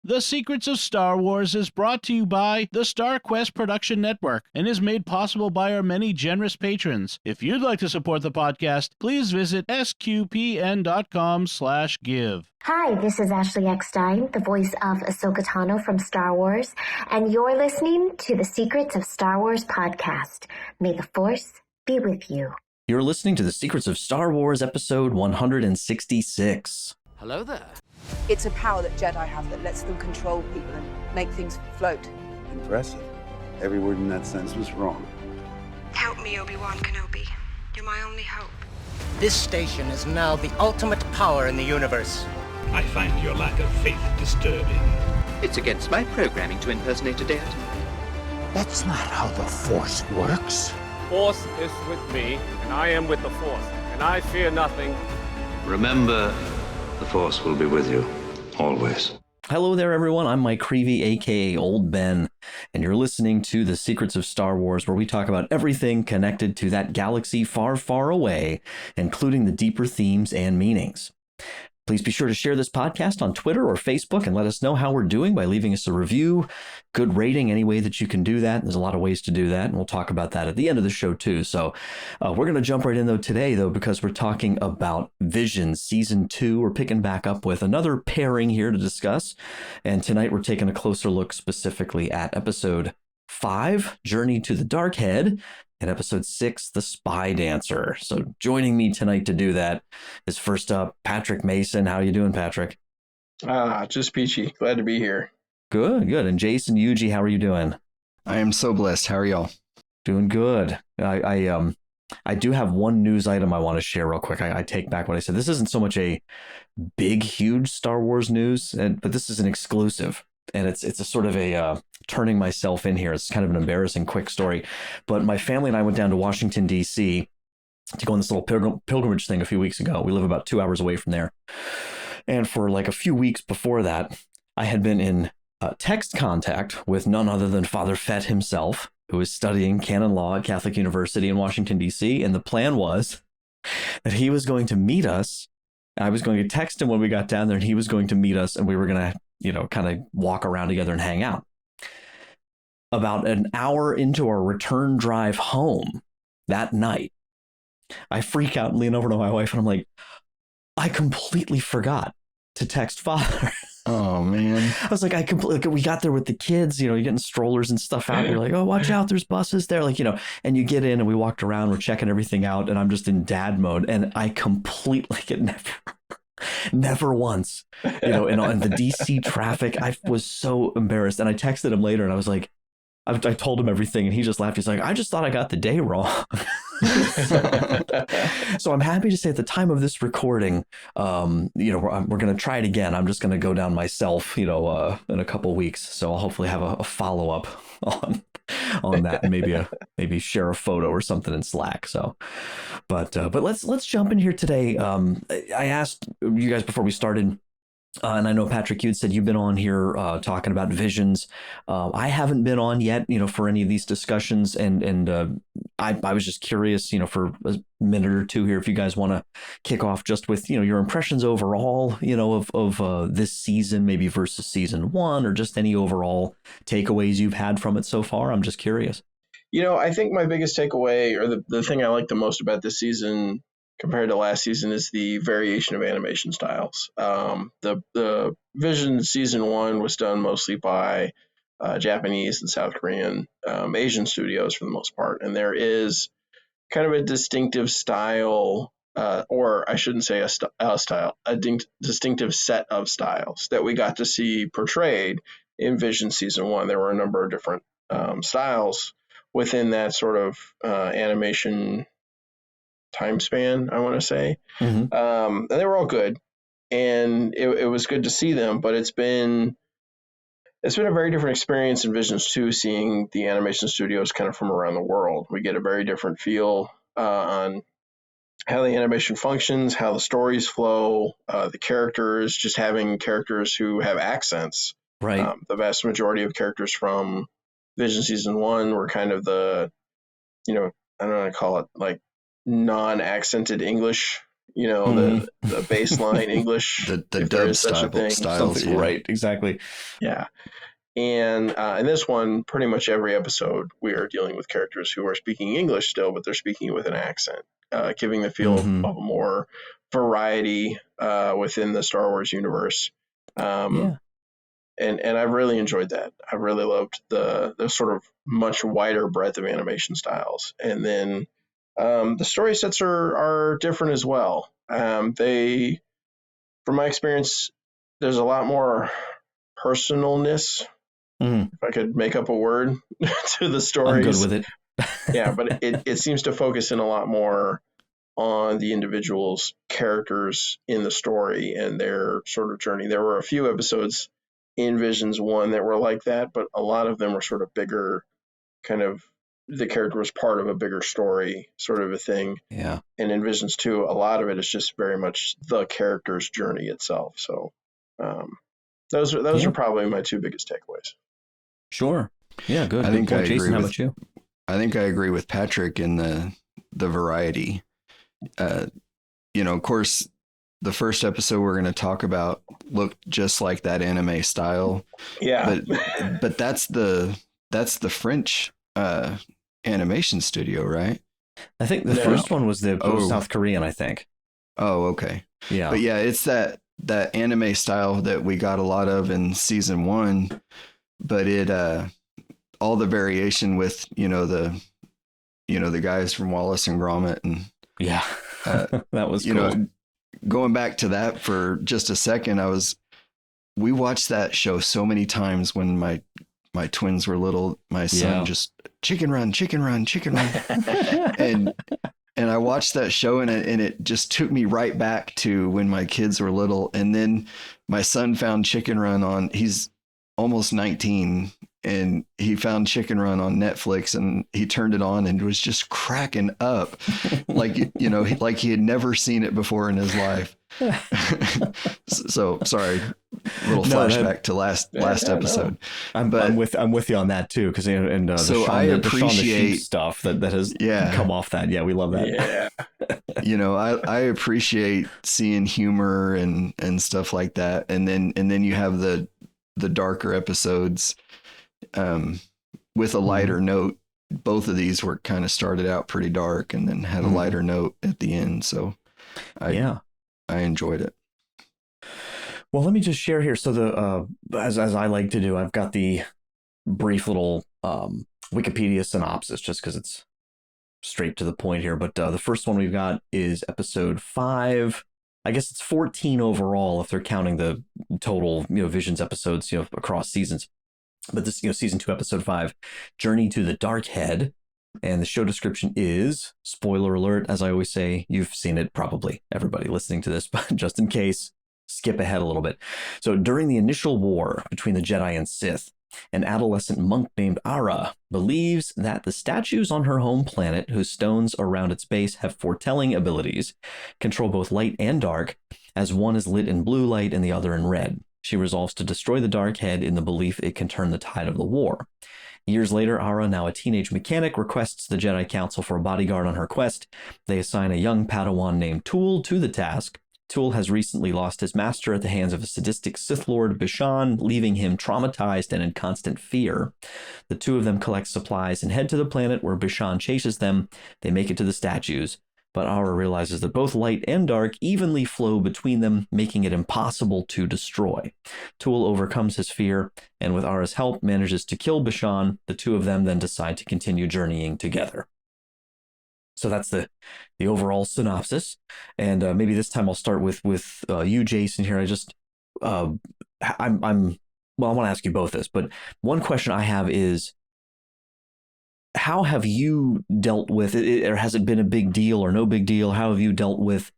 The Secrets of Star Wars is brought to you by the Star Quest Production Network and is made possible by our many generous patrons. If you'd like to support the podcast, please visit sqpn.com/give. Hi, this is Ashley Eckstein, the voice of Ahsoka Tano from Star Wars, and you're listening to the Secrets of Star Wars podcast. May the Force be with you. You're listening to the Secrets of Star Wars, episode 166. Hello there. It's a power that Jedi have that lets them control people and make things float. Impressive. Every word in that sentence was wrong. Help me, Obi-Wan Kenobi. You're my only hope. This station is now the ultimate power in the universe. I find your lack of faith disturbing. It's against my programming to impersonate a deity. That's not how the Force works. Force is with me, and I am with the Force, and I fear nothing. Remember, the Force will be with you, always. Hello there, everyone. I'm Mike Creavey, a.k.a. Old Ben, and you're listening to The Secrets of Star Wars, where we talk about everything connected to that galaxy far, far away, including the deeper themes and meanings. Please be sure to share this podcast on Twitter or Facebook and let us know how we're doing by leaving us a review, good rating, any way that you can do that. There's a lot of ways to do that, and we'll talk about that at the end of the show, too. So we're going to jump right in, today, because we're talking about Visions Season 2. We're picking back up with another pairing here to discuss, and tonight we're taking a closer look specifically at Episode 5, Journey to the Dark Head, and Episode 6, The Spy Dancer. So joining me tonight to do that is, first up, Patrick Mason. How are you doing, Patrick? Just peachy. Glad to be here. Good. And Jason Eugea, how are you doing? I am so blessed. How are y'all? Doing good. I do have one news item I want to share real quick. I take back what I said. This isn't so much a big, huge Star Wars news, but this is an exclusive. And it's a sort of a turning myself in here. It's kind of an embarrassing quick story. But my family and I went down to Washington, D.C. to go on this little pilgrimage thing a few weeks ago. We live about 2 hours away from there. And for like a few weeks before that, I had been in text contact with none other than Father Fett himself, who is studying canon law at Catholic University in Washington, D.C. And the plan was that he was going to meet us. I was going to text him when we got down there, and he was going to meet us, and we were going to kind of walk around together and hang out. About an hour into our return drive home that night, I freak out and lean over to my wife, and I'm like, I completely forgot to text Father. Oh, man. I was like, we got there with the kids, you're getting strollers and stuff out. You're like, oh, watch out, there's buses there. And you get in and we walked around, we're checking everything out, and I'm just in dad mode. And I completely never once, in the DC traffic, I was so embarrassed. And I texted him later and I was like, I told him everything, and he just laughed. He's like, I just thought I got the day wrong. So I'm happy to say at the time of this recording, we're going to try it again. I'm just going to go down myself, in a couple of weeks. So I'll hopefully have a follow up on that, and maybe share a photo or something in Slack. So, but let's jump in here today. I asked you guys before we started. And I know, Patrick, you'd said you've been on here talking about Visions. I haven't been on yet, for any of these discussions. And I was just curious, for a minute or two here, if you guys want to kick off just with, your impressions overall, of this season, maybe versus season 1, or just any overall takeaways you've had from it so far. I'm just curious. I think my biggest takeaway, or the thing I like the most about this season compared to last season, is the variation of animation styles. The Vision Season 1 was done mostly by Japanese and South Korean, Asian studios for the most part. And there is kind of a distinctive style, or I shouldn't say a distinctive set of styles that we got to see portrayed in Vision Season 1. There were a number of different styles within that sort of animation time span, I want to say. Mm-hmm. And they were all good, and it was good to see them, but it's been a very different experience in Visions 2, seeing the animation studios kind of from around the world. We get a very different feel on how the animation functions, how the stories flow, the characters, just having characters who have accents. Right. The vast majority of characters from Vision Season 1 were kind of the, I don't know how to call it, like non-accented English the baseline English, the if there dub is such a thing. styles, yeah. Right, exactly. Yeah. And in this one, pretty much every episode, we are dealing with characters who are speaking English still, but they're speaking with an accent, giving the feel of more variety within the Star Wars universe. And I've really enjoyed that. I really loved the sort of much wider breadth of animation styles. And then the story sets are different as well. From my experience, there's a lot more personalness, if I could make up a word, to the stories. I'm good with it. Yeah, but it seems to focus in a lot more on the individual's characters in the story and their sort of journey. There were a few episodes in Visions 1 that were like that, but a lot of them were sort of bigger, kind of the character was part of a bigger story sort of a thing. Yeah. And in Visions 2, a lot of it is just very much the character's journey itself. So those are probably my two biggest takeaways. Sure. Yeah, good. I think I Jason, agree how with about you? I think I agree with Patrick in the variety. Of course, the first episode we're going to talk about looked just like that anime style. Yeah. But that's the French animation studio, right? I think the first one was the South Korean, I think. Oh, okay. Yeah. But yeah, it's that anime style that we got a lot of in season 1, but it all the variation with the guys from Wallace and Gromit and that was cool. Going back to that for just a second, we watched that show so many times when my twins were little. My son just chicken run, chicken run, chicken run. And I watched that show and it just took me right back to when my kids were little. And then my son found Chicken Run he's almost 19 and he found Chicken Run on Netflix and he turned it on and was just cracking up like he had never seen it before in his life. So sorry, little flashback to last episode. No. I'm with you on that too, because so I appreciate stuff that has come off that. Yeah, we love that. Yeah. I appreciate seeing humor and stuff like that, and then you have the darker episodes with a lighter note. Both of these were kind of started out pretty dark and then had a lighter note at the end. So I enjoyed it. Well, let me just share here. So as I like to do, I've got the brief little Wikipedia synopsis just because it's straight to the point here. But the first one we've got is episode 5. I guess it's 14 overall if they're counting the total Visions episodes across seasons. But this season 2 episode 5, Journey to the Dark Head. And the show description is, spoiler alert, as I always say, you've seen it probably, everybody listening to this, but just in case, skip ahead a little bit. So during the initial war between the Jedi and Sith, an adolescent monk named Ara believes that the statues on her home planet, whose stones around its base have foretelling abilities, control both light and dark, as one is lit in blue light and the other in red. She resolves to destroy the Dark Head in the belief it can turn the tide of the war. Years later, Ara, now a teenage mechanic, requests the Jedi Council for a bodyguard on her quest. They assign a young Padawan named Tool to the task. Tool has recently lost his master at the hands of a sadistic Sith Lord, Bishan, leaving him traumatized and in constant fear. The two of them collect supplies and head to the planet where Bishan chases them. They make it to the statues, but Ara realizes that both light and dark evenly flow between them, making it impossible to destroy. Tool overcomes his fear, and with Ara's help, manages to kill Bishan. The two of them then decide to continue journeying together. So that's the overall synopsis, and maybe this time I'll start with you, Jason. Here, I want to ask you both this, but one question I have is, how have you dealt with it, or has it been a big deal or no big deal? How have you dealt with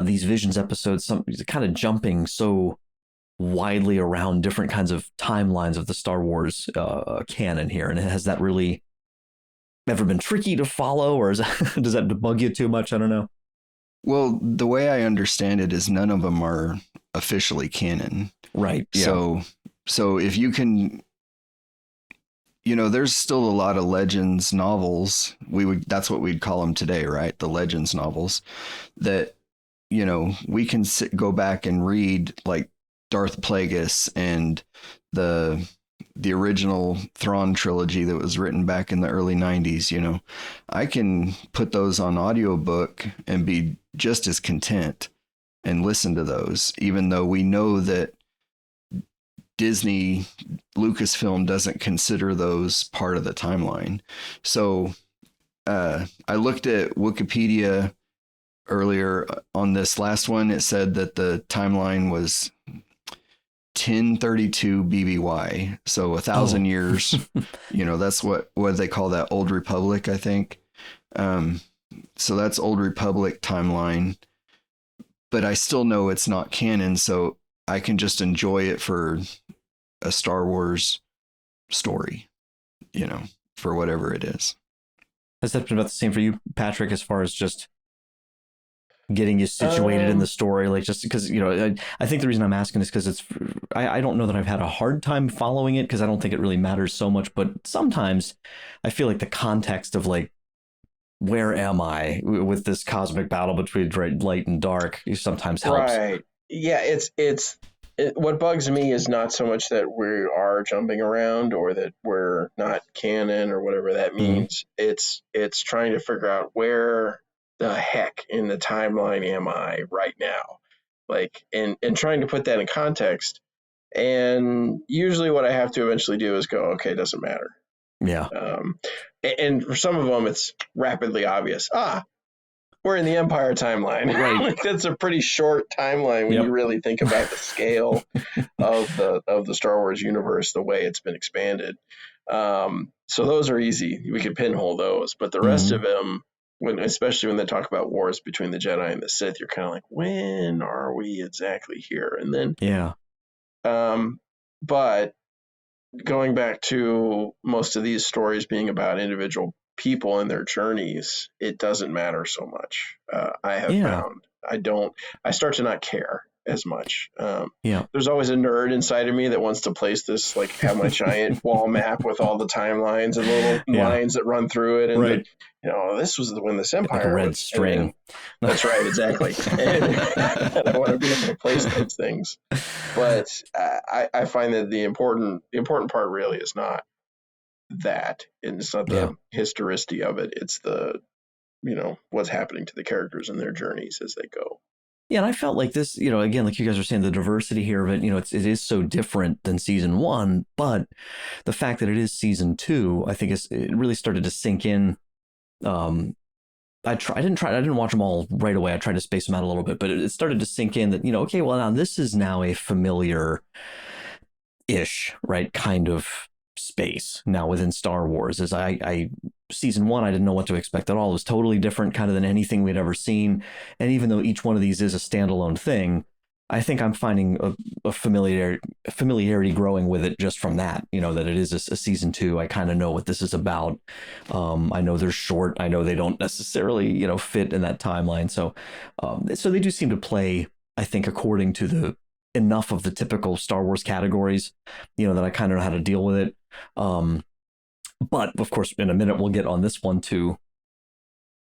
these Visions episodes, some kind of jumping so widely around different kinds of timelines of the Star Wars canon here? And has that really ever been tricky to follow, or does that bug you too much? I don't know. Well, the way I understand it is none of them are officially canon. Right. Yeah. So if you can, there's still a lot of Legends novels. That's what we'd call them today, right? The Legends novels that, we can go back and read like Darth Plagueis and the original Thrawn trilogy that was written back in the early 90s. I can put those on audiobook and be just as content and listen to those, even though we know that Disney Lucasfilm doesn't consider those part of the timeline. So I looked at Wikipedia earlier on this last one. It said that the timeline was 1032 BBY, so 1,000 years. That's what they call that Old Republic, I think. So that's Old Republic timeline, but I still know it's not canon, so I can just enjoy it for a Star Wars story, for whatever it is. Has that been about the same for you, Patrick, as far as just getting you situated in the story? Like, just because, I think the reason I'm asking is because I don't know that I've had a hard time following it, because I don't think it really matters so much, but sometimes I feel like the context of like, where am I with this cosmic battle between light and dark sometimes helps. Right. Yeah, what bugs me is not so much that we are jumping around or that we're not canon or whatever that means. It's trying to figure out where the heck in the timeline am I right now, like, and trying to put that in context. And usually what I have to eventually do is go, okay, it doesn't matter. Yeah. And for some of them, it's rapidly obvious. We're in the Empire timeline. Right. That's a pretty short timeline when you really think about the scale of the Star Wars universe, the way it's been expanded. So those are easy. We can pinhole those, but the rest of them, especially when they talk about wars between the Jedi and the Sith, you're kind of like, when are we exactly here? And then, but going back to most of these stories being about individual people and their journeys, it doesn't matter so much. I have found I start to not care as much. There's always a nerd inside of me that wants to place this, like, have my giant wall map with all the timelines and little lines that run through it, and this was when this Empire like a red was, string. That's right, exactly. And I want to be able to place those things, but I find that the important part really is not that, and it's not the historicity of it. It's the what's happening to the characters and their journeys as they go. Yeah, and I felt like this, again, like you guys are saying, the diversity here of it, it is so different than season 1, but the fact that it is season 2, I think it really started to sink in. I didn't watch them all right away. I tried to space them out a little bit, but it started to sink in that, okay, well, now this is now a familiar-ish, right, kind of space now within Star Wars. As season 1, I didn't know what to expect at all. It was totally different kind of than anything we'd ever seen. And even though each one of these is a standalone thing, I think I'm finding a familiarity growing with it just from that, that it is a season 2. I kind of know what this is about. I know they're short. I know they don't necessarily, fit in that timeline. So they do seem to play, I think, according to enough of the typical Star Wars categories, that I kind of know how to deal with it. But of course, in a minute, we'll get on this one too.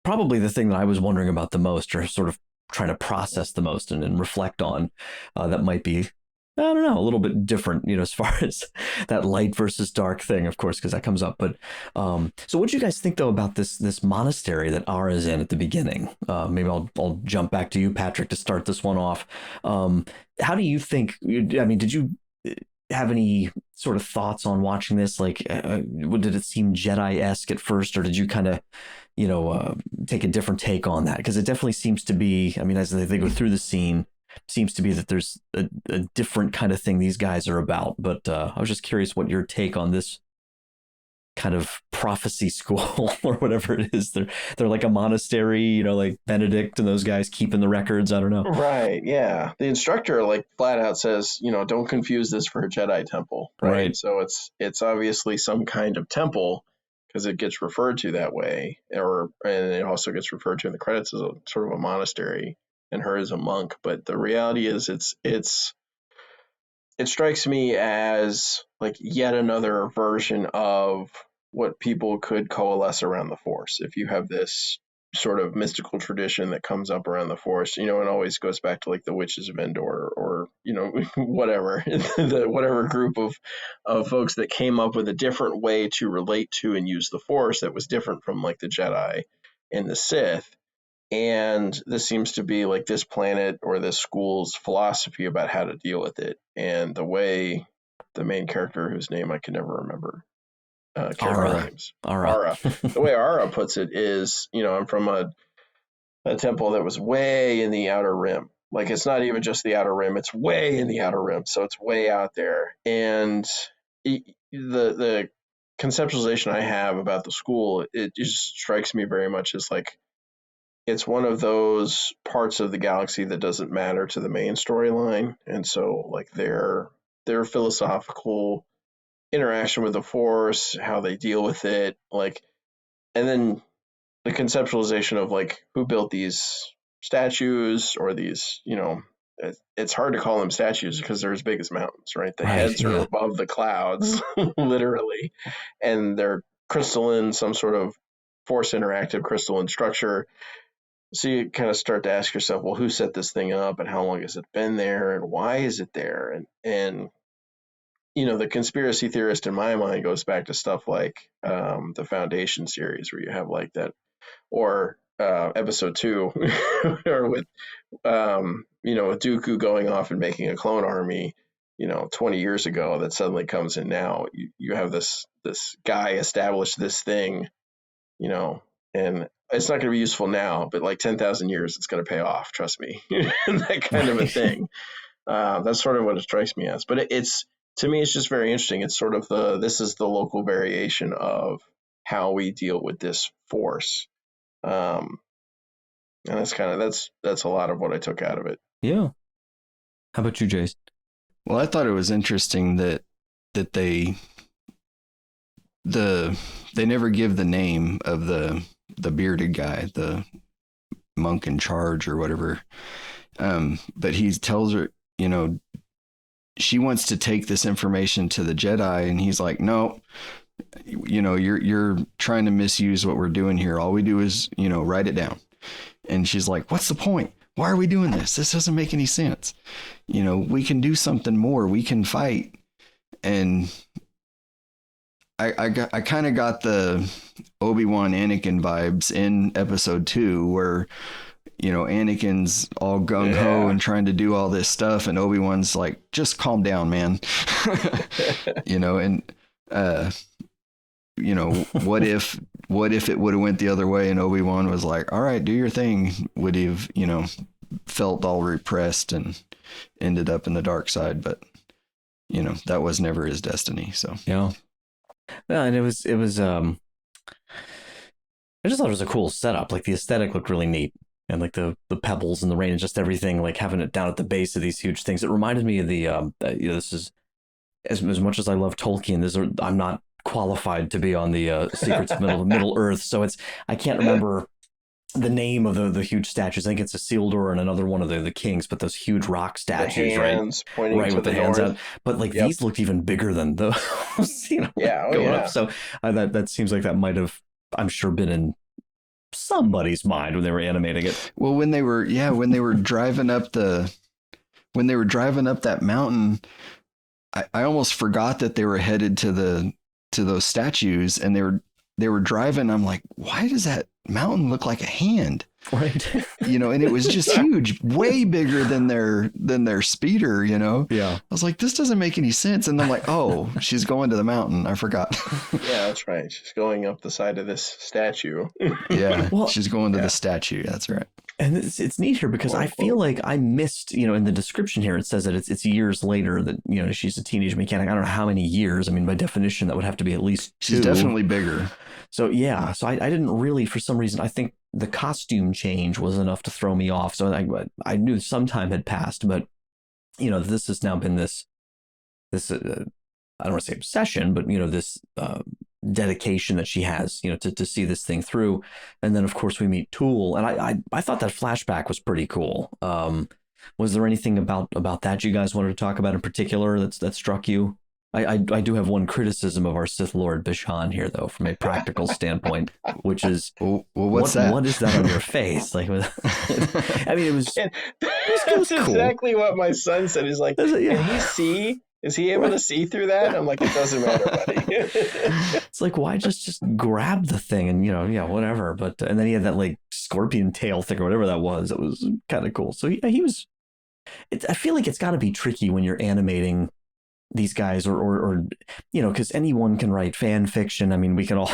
Probably the thing that I was wondering about the most, or sort of trying to process the most and reflect on, that might be, I don't know, a little bit different, as far as that light versus dark thing, of course, because that comes up. But so what do you guys think, though, about this monastery that Ara's in at the beginning? Maybe I'll jump back to you, Patrick, to start this one off. How do you think, did you have any sort of thoughts on watching this? Like, did it seem Jedi-esque at first, or did you kind of, take a different take on that? Because it definitely seems to be, as they go through the scene, seems to be that there's a different kind of thing these guys are about. But I was just curious what your take on this kind of prophecy school or whatever it is. They're like a monastery, like Benedict and those guys keeping the records. I don't know. Right. Yeah. The instructor like flat out says, don't confuse this for a Jedi temple. Right. So it's obviously some kind of temple, because it gets referred to that way, and it also gets referred to in the credits as a sort of a monastery, and her as a monk. But the reality is it strikes me as like yet another version of what people could coalesce around the Force. If you have this sort of mystical tradition that comes up around the Force. You know, it always goes back to like the witches of Endor, or you know, whatever whatever group of folks that came up with a different way to relate to and use the Force that was different from like the Jedi and the Sith. And this seems to be like this planet or this school's philosophy about how to deal with it. And the way the main character, whose name I can never remember, Ara. the way Ara puts it is, you know, I'm from a temple that was way in the outer rim. Like, it's not even just the outer rim, it's way in the outer rim. So it's way out there. And the conceptualization I have about the school, it just strikes me very much as like, it's one of those parts of the galaxy that doesn't matter to the main storyline. And so like their philosophical interaction with the Force, how they deal with it, like, and then the conceptualization of like who built these statues or these, you know, it's hard to call them statues because they're as big as mountains, right? The heads are above the clouds, literally, and they're crystalline, some sort of Force interactive crystalline structure. So you kind of start to ask yourself, well, who set this thing up and how long has it been there and why is it there? And you know, the conspiracy theorist in my mind goes back to stuff like the Foundation series, where you have like that, or episode 2, or with, you know, with Dooku going off and making a clone army, you know, 20 years ago that suddenly comes in now. You have this guy establish this thing, you know, and it's not going to be useful now, but like 10,000 years, it's going to pay off. Trust me. That kind of a thing. That's sort of what it strikes me as. But it's, to me, it's just very interesting. It's sort of this is the local variation of how we deal with this Force. And that's a lot of what I took out of it. Yeah. How about you, Jace? Well, I thought it was interesting that they never give the name of the bearded guy, the monk in charge or whatever. But he tells her, you know, she wants to take this information to the Jedi, and he's like, no, you know, you're trying to misuse what we're doing here. All we do is, you know, write it down. And she's like, what's the point? Why are we doing this? This doesn't make any sense. You know, we can do something more. We can fight. And I kind of got the Obi-Wan Anakin vibes in episode 2, where, you know, Anakin's all gung-ho and trying to do all this stuff, and Obi-Wan's like, just calm down, man. You know, and you know, what if it would have went the other way and Obi-Wan was like, all right, do your thing? Would he have, you know, felt all repressed and ended up in the dark side? But, you know, that was never his destiny. So yeah. Well, and it was I just thought it was a cool setup. Like, the aesthetic looked really neat. And like the pebbles and the rain and just everything, like having it down at the base of these huge things. It reminded me of the, you know, this is as much as I love Tolkien, I'm not qualified to be on the Secrets of Middle Earth. So I can't remember the name of the huge statues. I think it's Isildur and another one of the kings, but those huge rock statues, right with the hands out. But like these looked even bigger than those, you know, going up. So that seems like that might have, I'm sure, been in somebody's mind when they were animating it. Well, when they were driving up that mountain, I almost forgot that they were headed to those statues, and they were driving. I'm like, why does that mountain look like a hand? Right. You know, and it was just huge, way bigger than their speeder, you know? Yeah. I was like, this doesn't make any sense. And I'm like, oh, she's going to the mountain. I forgot. Yeah, that's right. She's going up the side of this statue. Yeah. Well, she's going to the statue. That's right. And it's neat here because I feel like I missed, you know, in the description here, it says that it's years later that, you know, she's a teenage mechanic. I don't know how many years. I mean, by definition, that would have to be at least 2. She's definitely bigger. So, yeah. So I didn't really, for some reason, I think the costume change was enough to throw me off. So I knew some time had passed, but, you know, this has now been this I don't want to say obsession, but, you know, this dedication that she has, you know, to see this thing through. And then, of course, we meet Tool. And I thought that flashback was pretty cool. Was there anything about that you guys wanted to talk about in particular that struck you? I do have one criticism of our Sith Lord Bishan here, though, from a practical standpoint, which is, what's that? What is that on your face? Like, I mean, it was That's cool. exactly what my son said. He's like, can he see? Is he able to see through that? And I'm like, it doesn't matter, buddy. It's like, why just grab the thing and, whatever. But, and then he had that like scorpion tail thing or whatever that was. It was kind of cool. So he was, I feel like it's got to be tricky when you're animating these guys or because anyone can write fan fiction. I mean, we can all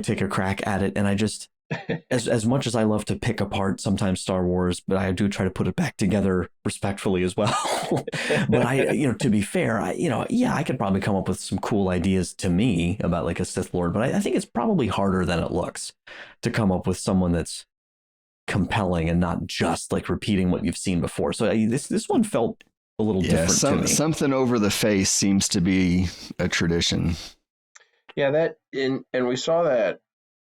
take a crack at it, and I just as much as I love to pick apart sometimes Star Wars, but I do try to put it back together respectfully as well. But to be fair, I could probably come up with some cool ideas to me about like a Sith Lord, but I think it's probably harder than it looks to come up with someone that's compelling and not just like repeating what you've seen before. So this one felt a little different to me. Something over the face seems to be a tradition. Yeah, and we saw that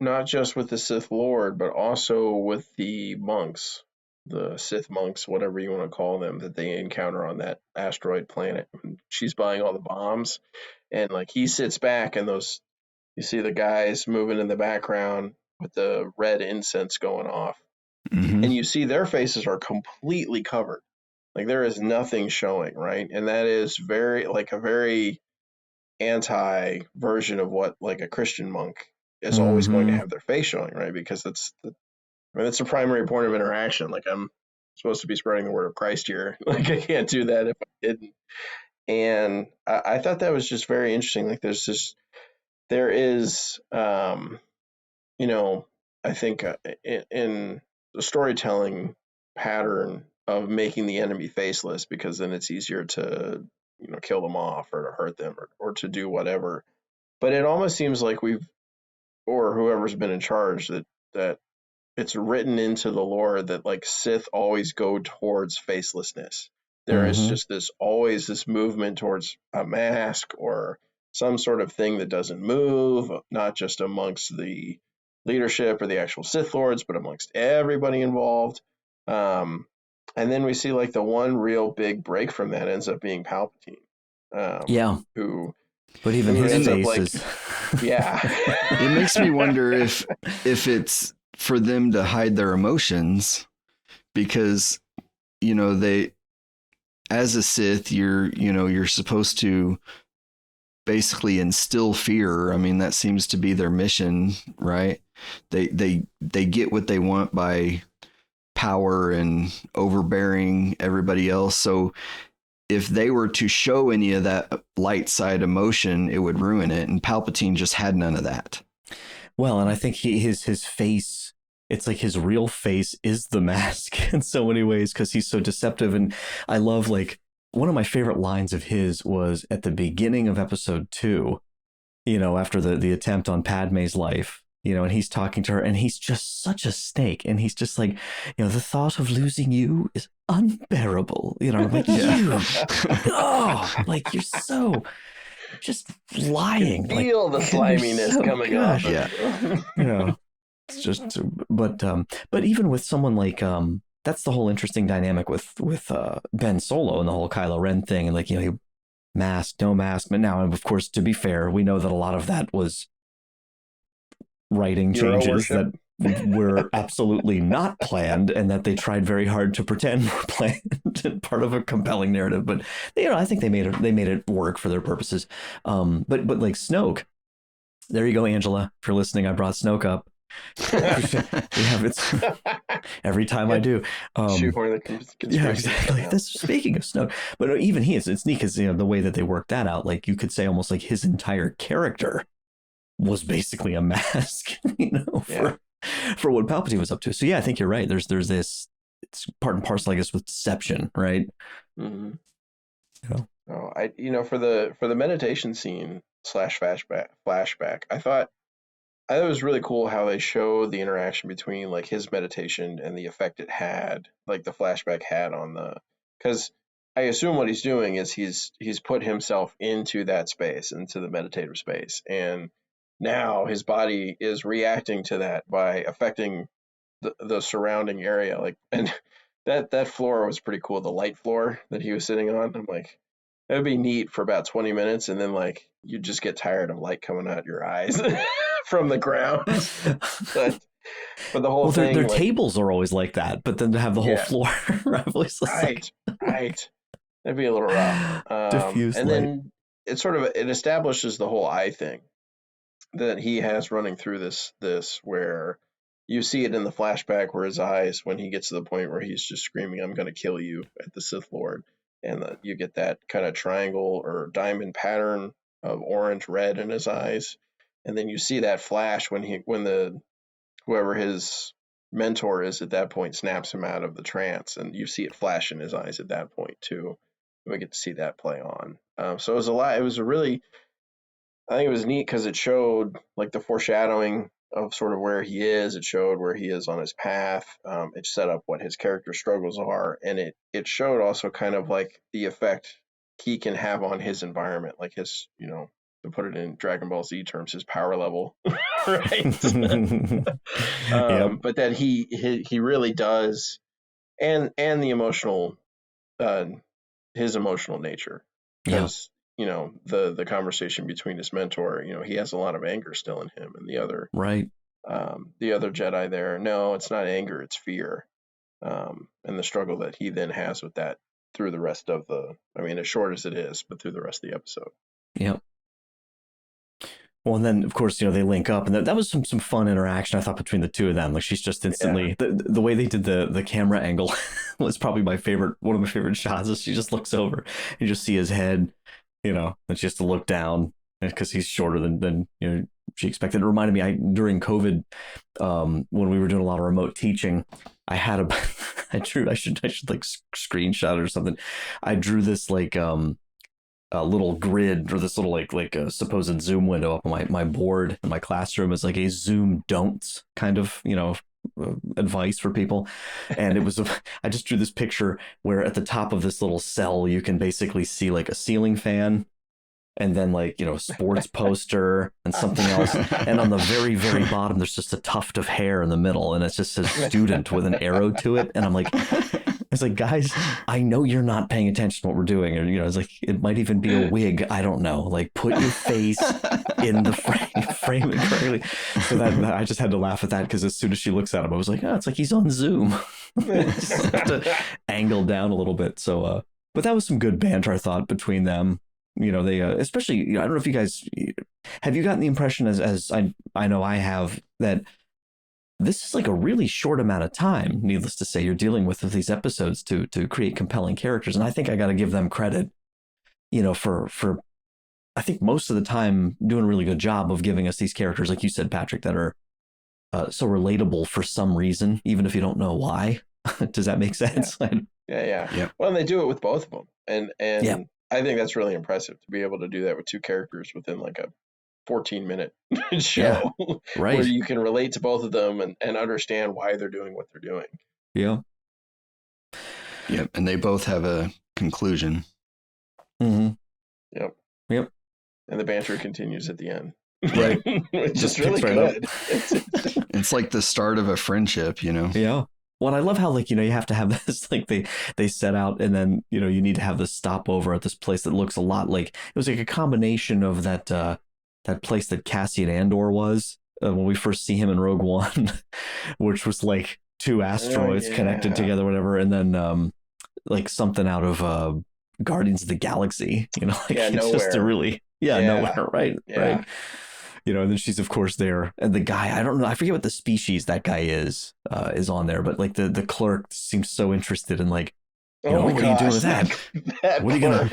not just with the Sith Lord, but also with the monks, the Sith monks, whatever you want to call them, that they encounter on that asteroid planet. She's buying all the bombs, and like he sits back, and you see the guys moving in the background with the red incense going off, and you see their faces are completely covered. Like there is nothing showing, right? And that is a very anti version of what like a Christian monk is always going to have their face showing, right? Because that's the primary point of interaction. Like I'm supposed to be spreading the word of Christ here. Like I can't do that if I didn't. And I thought that was just very interesting. Like there is, I think in the storytelling pattern of making the enemy faceless, because then it's easier to kill them off or to hurt them or to do whatever. But it almost seems like or whoever's been in charge, that it's written into the lore that like Sith always go towards facelessness. There is just always this movement towards a mask or some sort of thing that doesn't move, not just amongst the leadership or the actual Sith Lords, but amongst everybody involved. And then we see like the one real big break from that ends up being Palpatine. But even his face is... Yeah. It makes me wonder if it's for them to hide their emotions, because, they, as a Sith, you're supposed to basically instill fear. I mean, that seems to be their mission, right? They get what they want by power and overbearing everybody else. So if they were to show any of that light side emotion, it would ruin it. And Palpatine just had none of that. Well, and I think his face, it's like his real face is the mask in so many ways, because he's so deceptive. And I love, like, one of my favorite lines of his was at the beginning of episode 2, after the attempt on Padme's life. And he's talking to her, and he's just such a snake. And he's just like, the thought of losing you is unbearable. I'm like, like you're so just lying. Feel the sliminess coming up. Yeah. It's just, but even with someone like, that's the whole interesting dynamic with Ben Solo and the whole Kylo Ren thing. And like, mask, no mask. But now, of course, to be fair, we know that a lot of that was writing changes that were absolutely not planned, and that they tried very hard to pretend were planned and part of a compelling narrative. But I think they made it work for their purposes. But like Snoke, there you go, Angela. If you're listening, I brought Snoke up. It's every time I do. Yeah, exactly. Speaking of Snoke, but even it's neat because the way that they worked that out, like you could say almost like his entire character was basically a mask, for what Palpatine was up to. So yeah, I think you're right. There's this, it's part and parcel, I guess, with deception, right? Mm-hmm. For the meditation scene / flashback, I thought it was really cool how they showed the interaction between like his meditation and the effect it had, like the flashback had on because I assume what he's doing is he's put himself into that space, into the meditative space, and now his body is reacting to that by affecting the surrounding area. Like, and that floor was pretty cool. The light floor that he was sitting on. I'm like, It would be neat for about 20 minutes, and then like you just get tired of light coming out your eyes from the ground. But the whole thing, their like, tables are always like that, but then to have the whole floor, right. That'd be a little rough. Diffuse and light. then it establishes the whole eye thing that he has running through this where you see it in the flashback where his eyes, when he gets to the point where he's just screaming, "I'm going to kill you" at the Sith Lord, and you get that kind of triangle or diamond pattern of orange red in his eyes, and then you see that flash when whoever his mentor is at that point snaps him out of the trance, and you see it flash in his eyes at that point too. We get to see that play on. So it was a lot. It was I think it was neat because it showed like the foreshadowing of sort of where he is. It showed where he is on his path. It set up what his character struggles are, and it showed also kind of like the effect he can have on his environment, like his, to put it in Dragon Ball Z terms, his power level, right? But that he really does, and the emotional, his emotional nature, because the conversation between his mentor, he has a lot of anger still in him, and the other Jedi there, no, it's not anger, it's fear, and the struggle that he then has with that through the rest of as short as it is, but through the rest of the episode. Yep. Well, and then of course, they link up, and that was some fun interaction, I thought, between the two of them. Like, she's just instantly the way they did the camera angle was probably one of my favorite shots. Is she just looks over, you just see his head, and she has to look down because he's shorter than she expected. It reminded me, during COVID, when we were doing a lot of remote teaching, I had I should like screenshot it or something. I drew this like a little grid, or this little like a supposed zoom window up on my board in my classroom as like a zoom don'ts kind of advice for people, and it was I just drew this picture where at the top of this little cell you can basically see like a ceiling fan, and then like a sports poster and something else, and on the very, very bottom there's just a tuft of hair in the middle, and it just says student with an arrow to it, and I'm like, it's like, guys, I know you're not paying attention to what we're doing, or it's like, it might even be a wig, I don't know, like, put your face in the frame it correctly. So that I just had to laugh at that, because as soon as she looks at him, I was like, oh, it's like he's on Zoom. Just have to angle down a little bit. So but that was some good banter, I thought, between them. They especially, I don't know if you guys have gotten the impression, as I know I have, that this is like a really short amount of time, needless to say, you're dealing with these episodes to create compelling characters. And I think I got to give them credit, for I think most of the time doing a really good job of giving us these characters, like you said, Patrick, that are so relatable for some reason, even if you don't know why. Does that make sense? Yeah. Well, and they do it with both of them. And I think that's really impressive to be able to do that with two characters within like a 14-minute show, right? Where you can relate to both of them and understand why they're doing what they're doing. Yeah. Yep. And they both have a conclusion. Mm-hmm. Yep. And the banter continues at the end. Right. Which is really good. It's like the start of a friendship, Yeah. Well, I love how, like, you have to have this, like, they set out, and then, you need to have this stopover at this place that looks a lot like, it was like a combination of that place that Cassian Andor was when we first see him in Rogue One, which was like two asteroids connected together, whatever. And then like something out of Guardians of the Galaxy, like it's nowhere. Just a really, nowhere. Right. Right. And then she's of course there, and the guy, I don't know, I forget what the species that guy is on there, but like the clerk seems so interested in like, what are you doing with that? What are you gonna?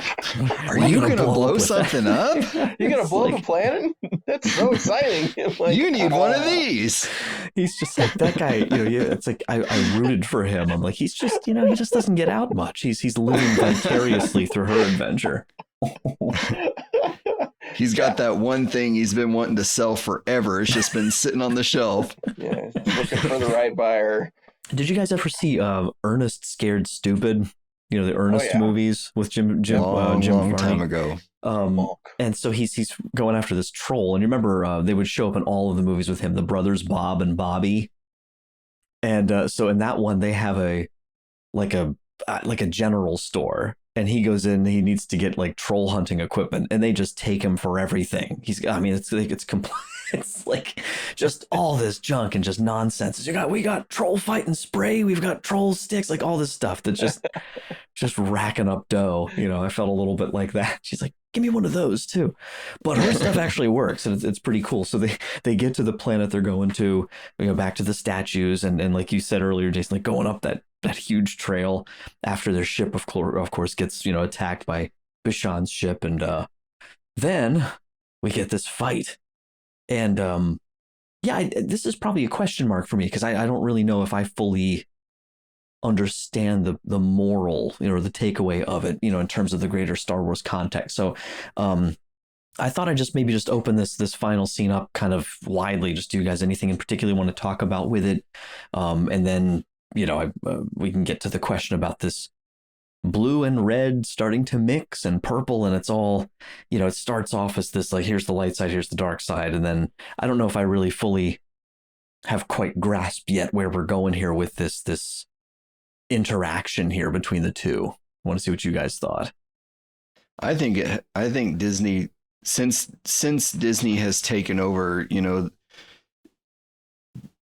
Are you gonna blow something up? You're gonna blow up a planet? That's so exciting! Like, you need one of these. He's just like that guy. It's like I rooted for him. I'm like, he's just, he just doesn't get out much. He's living vicariously through her adventure. He's got that one thing he's been wanting to sell forever. It's just been sitting on the shelf. Yeah, looking for the right buyer. Did you guys ever see Ernest Scared Stupid? The Ernest movies with Jim long Varney. Time ago. And so he's going after this troll, and you remember they would show up in all of the movies with him, the brothers Bob and Bobby. And so in that one, they have a general store, and he goes in, he needs to get like troll hunting equipment, and they just take him for everything. It's like just all this junk and just nonsense. We got troll fighting spray, we've got troll sticks, like all this stuff that's just racking up dough. I felt a little bit like that. She's like, give me one of those too. But her stuff actually works, and it's pretty cool. So they get to the planet they're going to, back to the statues, and like you said earlier, Jason, like going up that huge trail after their ship of course gets attacked by Bishan's ship, and then we get this fight. And this is probably a question mark for me, because I don't really know if I fully understand the moral, the takeaway of it, in terms of the greater Star Wars context. So I thought I'd just open this final scene up kind of widely. Just do you guys anything in particular you want to talk about with it? And then, we can get to the question about this blue and red starting to mix, and purple, and it's all, it starts off as this, like, here's the light side, here's the dark side, and then I don't know if I really fully have quite grasped yet where we're going here with this interaction here between the two. I want to see what you guys thought. I think Disney, since Disney has taken over,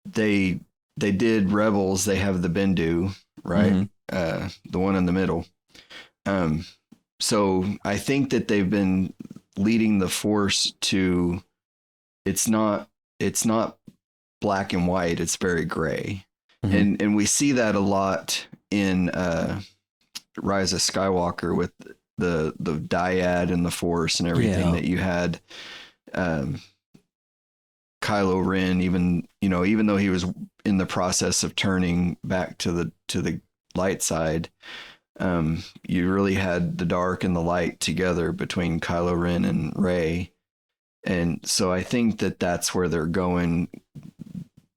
they did Rebels, they have the Bendu, right? Mm-hmm. The one in the middle. So I think that they've been leading the Force to, it's not black and white, it's very gray. Mm-hmm. And we see that a lot in Rise of Skywalker with the dyad and the Force and everything, that you had Kylo Ren, even though he was in the process of turning back to the light side, you really had the dark and the light together between Kylo Ren and Rey. And so I think that that's where they're going.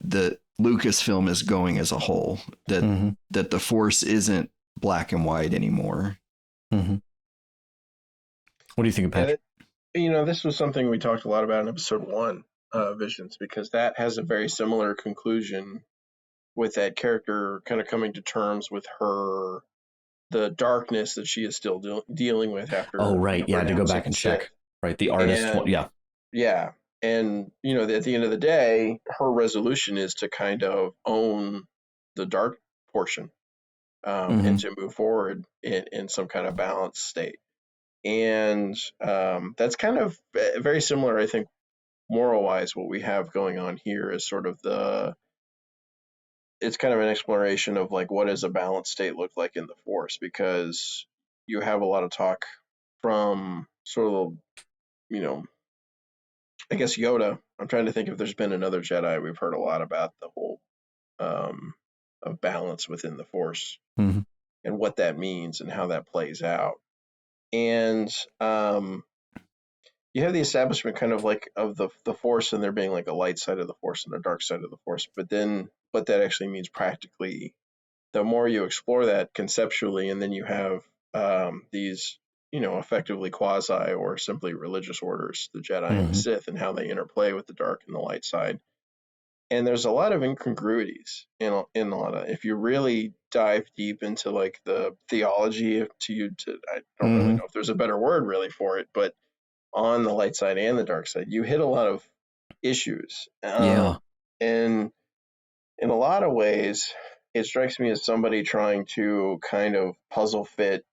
The Lucasfilm is going as a whole, that that the Force isn't black and white anymore. Mm-hmm. What do you think of Patrick? This was something we talked a lot about in episode 1, Visions, because that has a very similar conclusion, with that character kind of coming to terms with the darkness that she is still dealing with after. Oh, right. Yeah, to go back and check. Sith. Right. The artist. Yeah. And, at the end of the day, her resolution is to kind of own the dark portion and to move forward in some kind of balanced state. And that's kind of very similar, I think, moral-wise, what we have going on here is sort of it's kind of an exploration of, like, what does a balanced state look like in the Force? Because you have a lot of talk from sort of, I guess Yoda. I'm trying to think if there's been another Jedi. We've heard a lot about the whole of balance within the Force and what that means and how that plays out. And you have the establishment kind of like of the Force, and there being like a light side of the Force and a dark side of the Force. But then what that actually means practically, the more you explore that conceptually, and then you have these, effectively quasi or simply religious orders, the Jedi and the Sith, and how they interplay with the dark and the light side. And there's a lot of incongruities in a lot of, if you really dive deep into like the theology I don't really know if there's a better word really for it, but on the light side and the dark side, you hit a lot of issues. And in a lot of ways, it strikes me as somebody trying to kind of puzzle fit,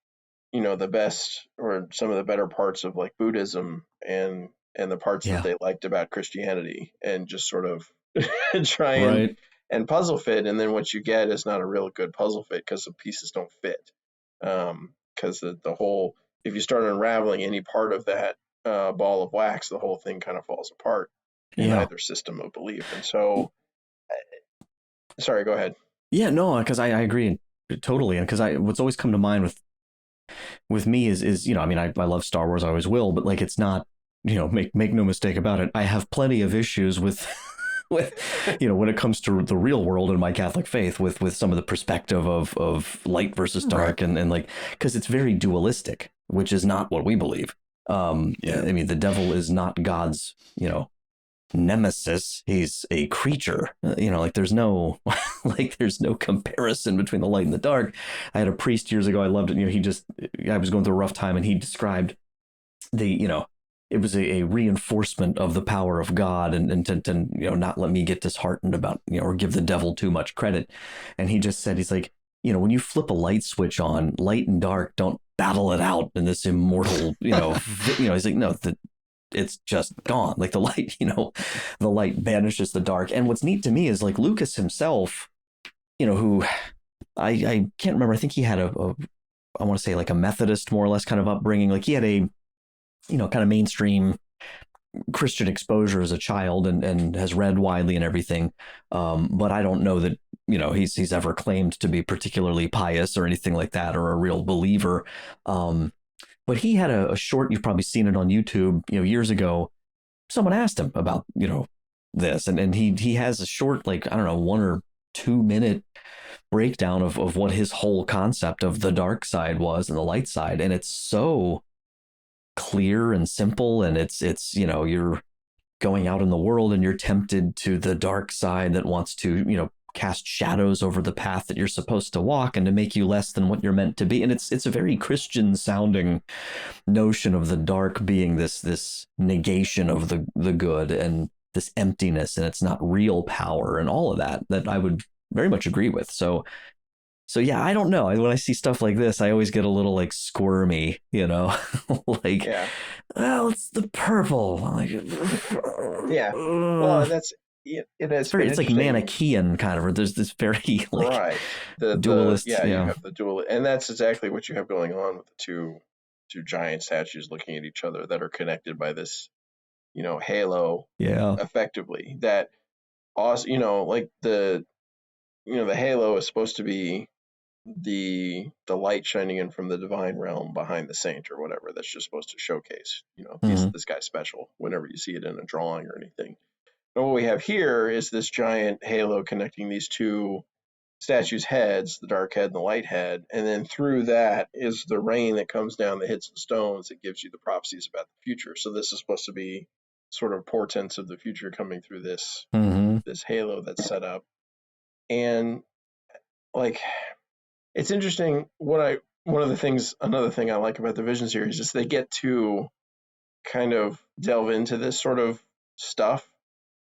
the best or some of the better parts of like Buddhism and the parts that they liked about Christianity, and just sort of try and puzzle fit. And then what you get is not a real good puzzle fit, because the pieces don't fit. Because the whole, if you start unraveling any part of that ball of wax, the whole thing kind of falls apart in either system of belief. And so, sorry, go ahead. Yeah, no, because I agree totally. And because what's always come to mind with me is I love Star Wars, I always will, but like, it's not, make no mistake about it, I have plenty of issues with when it comes to the real world and my Catholic faith, with some of the perspective of light versus dark, and like, because it's very dualistic, which is not what we believe. I mean, the devil is not God's nemesis. He's a creature. Like there's no there's no comparison between the light and the dark. I had a priest years ago. I loved it. I was going through a rough time, and he described it was a reinforcement of the power of God, and to not let me get disheartened about or give the devil too much credit. And he just said, he's like, when you flip a light switch on, light and dark don't battle it out in this immortal he's like, no, it's just gone. Like the light, the light banishes the dark. And what's neat to me is like Lucas himself, who I can't remember. I think he had I want to say like a Methodist, more or less, kind of upbringing. Like he had a, kind of mainstream Christian exposure as a child, and has read widely and everything. But I don't know that, he's ever claimed to be particularly pious or anything like that, or a real believer. But he had a short, you've probably seen it on YouTube, years ago. Someone asked him about, this, and he has a short, like, I don't know, 1 or 2 minute breakdown of what his whole concept of the dark side was and the light side. And it's so clear and simple. And it's you're going out in the world and you're tempted to the dark side that wants to, cast shadows over the path that you're supposed to walk and to make you less than what you're meant to be. And it's a very Christian sounding notion of the dark being this negation of the good, and this emptiness, and it's not real power, and all of that I would very much agree with. So yeah, I don't know. When I see stuff like this, I always get a little like squirmy, like, yeah. Well, it's the purple. Like, yeah. Well, that's it. It's like Manichaean kind of. There's this very like right. The dualist. You have the dual, and that's exactly what you have going on with the two giant statues looking at each other that are connected by this, halo. Yeah. Effectively, that also, like the halo is supposed to be the light shining in from the divine realm behind the saint or whatever. That's just supposed to showcase, this guy's special whenever you see it in a drawing or anything. And what we have here is this giant halo connecting these two statues' heads, the dark head and the light head. And then through that is the rain that comes down that hits the stones that gives you the prophecies about the future. So this is supposed to be sort of portents of the future coming through this this halo that's set up. And like, it's interesting. Another thing I like about the Vision series is they get to kind of delve into this sort of stuff,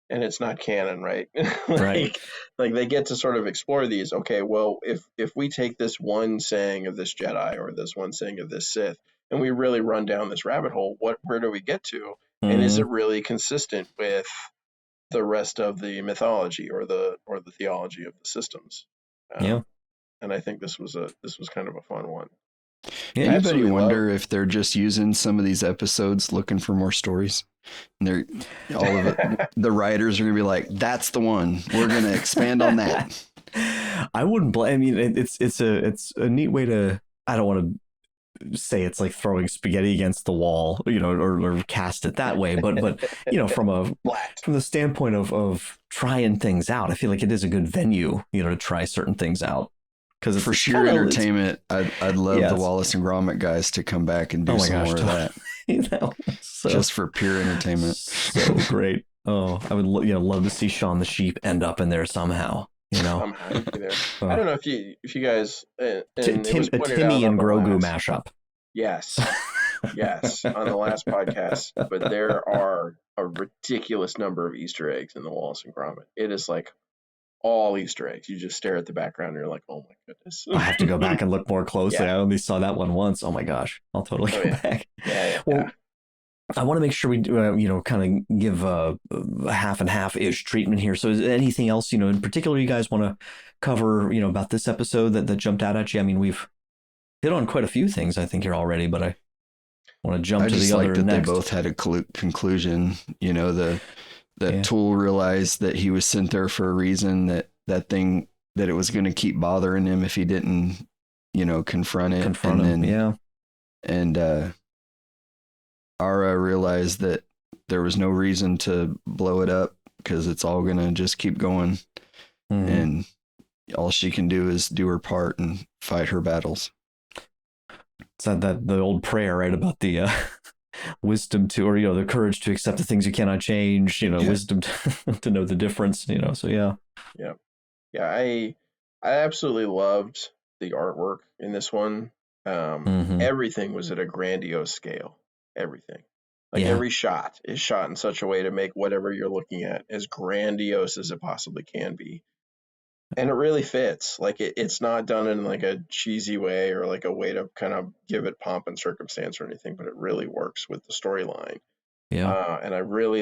and it's not canon, right? Right. Like they get to sort of explore these. Okay, well, if we take this one saying of this Jedi or this one saying of this Sith, and we really run down this rabbit hole, where do we get to? And is it really consistent with the rest of the mythology or the theology of the systems? Yeah. And I think this was kind of a fun one. Yeah, anybody wonder if they're just using some of these episodes looking for more stories? And they're all of it. The writers are gonna be like, "That's the one. We're gonna expand on that." I wouldn't blame. I mean, it's a neat way to. I don't want to say it's like throwing spaghetti against the wall, or cast it that way. But from the standpoint of trying things out, I feel like it is a good venue, to try certain things out. Because for sheer entertainment, I'd love the Wallace and Gromit guys to come back and do some more of that. Just for pure entertainment. So great. Oh, I would love to see Shaun the Sheep end up in there somehow. Somehow there. I don't know if you guys a Timmy and Grogu mashup. Yes. Yes, on the last podcast. But there are a ridiculous number of Easter eggs in the Wallace and Gromit. It is like all Easter eggs. You just stare at the background and you're like, oh my goodness. I have to go back and look more closely. I only saw that one once. Oh my gosh. I'll totally go back. Well, I want to make sure we do, kind of give a half and half-ish treatment here. So is there anything else, in particular you guys want to cover, about this episode that jumped out at you? I mean, we've hit on quite a few things, I think, here already, but I want to jump to the other next. They both had a conclusion, that Tool realized that he was sent there for a reason, that it was going to keep bothering him if he didn't, confront him. And Ara realized that there was no reason to blow it up because it's all going to just keep going. And all she can do is do her part and fight her battles. It's not that the old prayer, right, about the wisdom to, or the courage to accept the things you cannot change. Wisdom to know the difference. So yeah. I absolutely loved the artwork in this one. Everything was at a grandiose scale. Everything. Every shot is shot in such a way to make whatever you're looking at as grandiose as it possibly can be. And it really fits. It's not done in a cheesy way or a way to kind of give it pomp and circumstance or anything, but it really works with the storyline. Yeah. And I really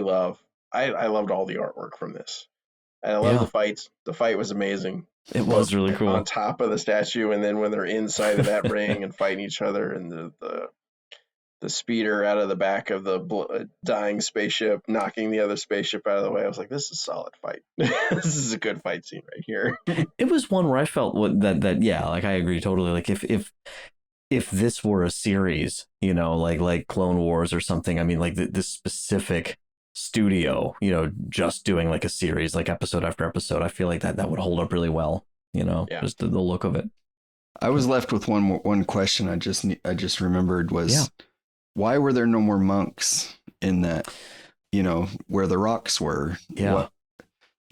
I loved all the artwork from this. And I love the fights. The fight was amazing. It was really cool. On top of the statue, and then when they're inside of that ring and fighting each other, and the speeder out of the back of the dying spaceship, knocking the other spaceship out of the way. I was like, this is a solid fight. This is a good fight scene right here. It was one where I felt that I agree totally. If this were a series, like Clone Wars or something, I mean, this specific studio, just doing a series, episode after episode, I feel like that would hold up really well, just the look of it. I was left with one question I just remembered was, why were there no more monks in that, where the rocks were? Yeah.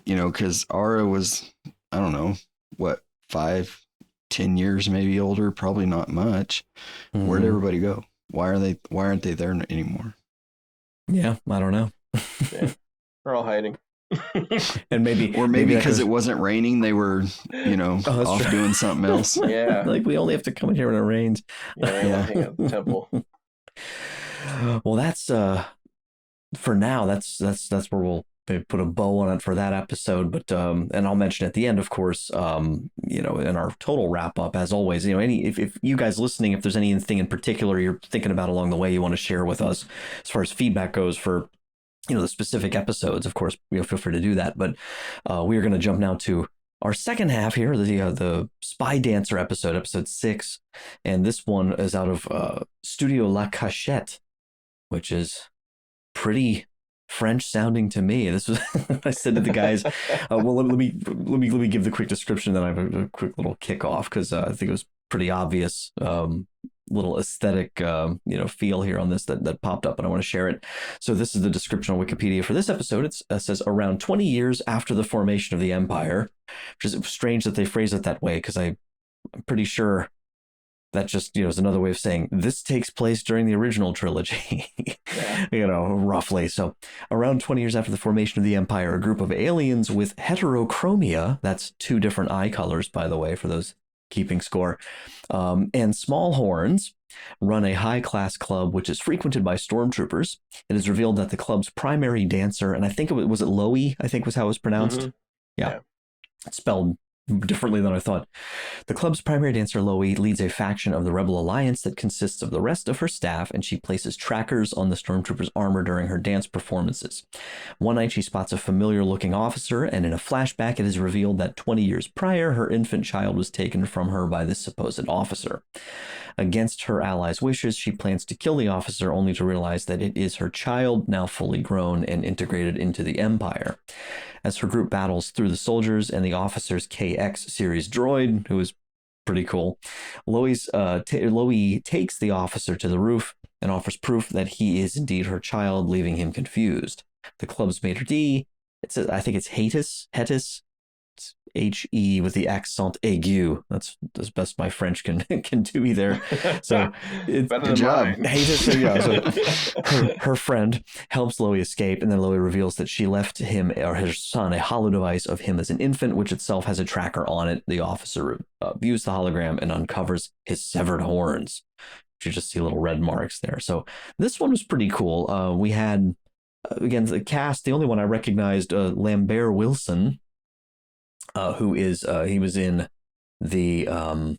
Because Ara was, I don't know, what, 5-10 years maybe older, probably not much. Where'd everybody go? Why aren't they there anymore? Yeah, I don't know. They're all hiding. And maybe because it wasn't raining, they were, off doing something else. Yeah. We only have to come in here when it rains. Yeah. Hang out at the temple. Well, that's for now. That's where we'll put a bow on it for that episode. But and I'll mention at the end, of course, in our total wrap up, as always, if you guys listening, if there's anything in particular you're thinking about along the way you want to share with us as far as feedback goes for the specific episodes, of course, feel free to do that. But we are going to jump now to our second half here, the Spy Dancer episode 6, and this one is out of Studio La Cachette, which is pretty French sounding to me. This was I said to the guys, well, let me give the quick description, then I have a quick little kickoff, because I think it was pretty obvious. Little aesthetic feel here on this that popped up, and I want to share it. So this is the description on Wikipedia for this episode. It says around 20 years after the formation of the Empire, which is strange that they phrase it that way, because I'm pretty sure that just is another way of saying this takes place during the original trilogy. Roughly. So around 20 years after the formation of the Empire, a group of aliens with heterochromia, that's 2 different eye colors, by the way, for those keeping score, and small horns, run a high-class club which is frequented by stormtroopers. It is revealed that the club's primary dancer, and I think was it Loey, I think was how it was pronounced. Mm-hmm. Yeah. It's spelled differently than I thought. The club's primary dancer, Loey, leads a faction of the Rebel Alliance that consists of the rest of her staff, and she places trackers on the stormtroopers' armor during her dance performances. One night she spots a familiar-looking officer, and in a flashback it is revealed that 20 years prior, her infant child was taken from her by this supposed officer. Against her allies' wishes, she plans to kill the officer, only to realize that it is her child, now fully grown and integrated into the Empire. As her group battles through the soldiers and the officer's KX series droid, who is pretty cool, Loey takes the officer to the roof and offers proof that he is indeed her child, leaving him confused. The club's maitre d', I think it's Hetis, it's H-E with the accent aigu. That's as best my French can do me there. So it's good job. Her friend helps Loey escape, and then Loey reveals that she left him or her son a hollow device of him as an infant, which itself has a tracker on it. The officer views the hologram and uncovers his severed horns. You just see little red marks there. So this one was pretty cool. We had, again, the cast, the only one I recognized, Lambert Wilson, who is he was in the some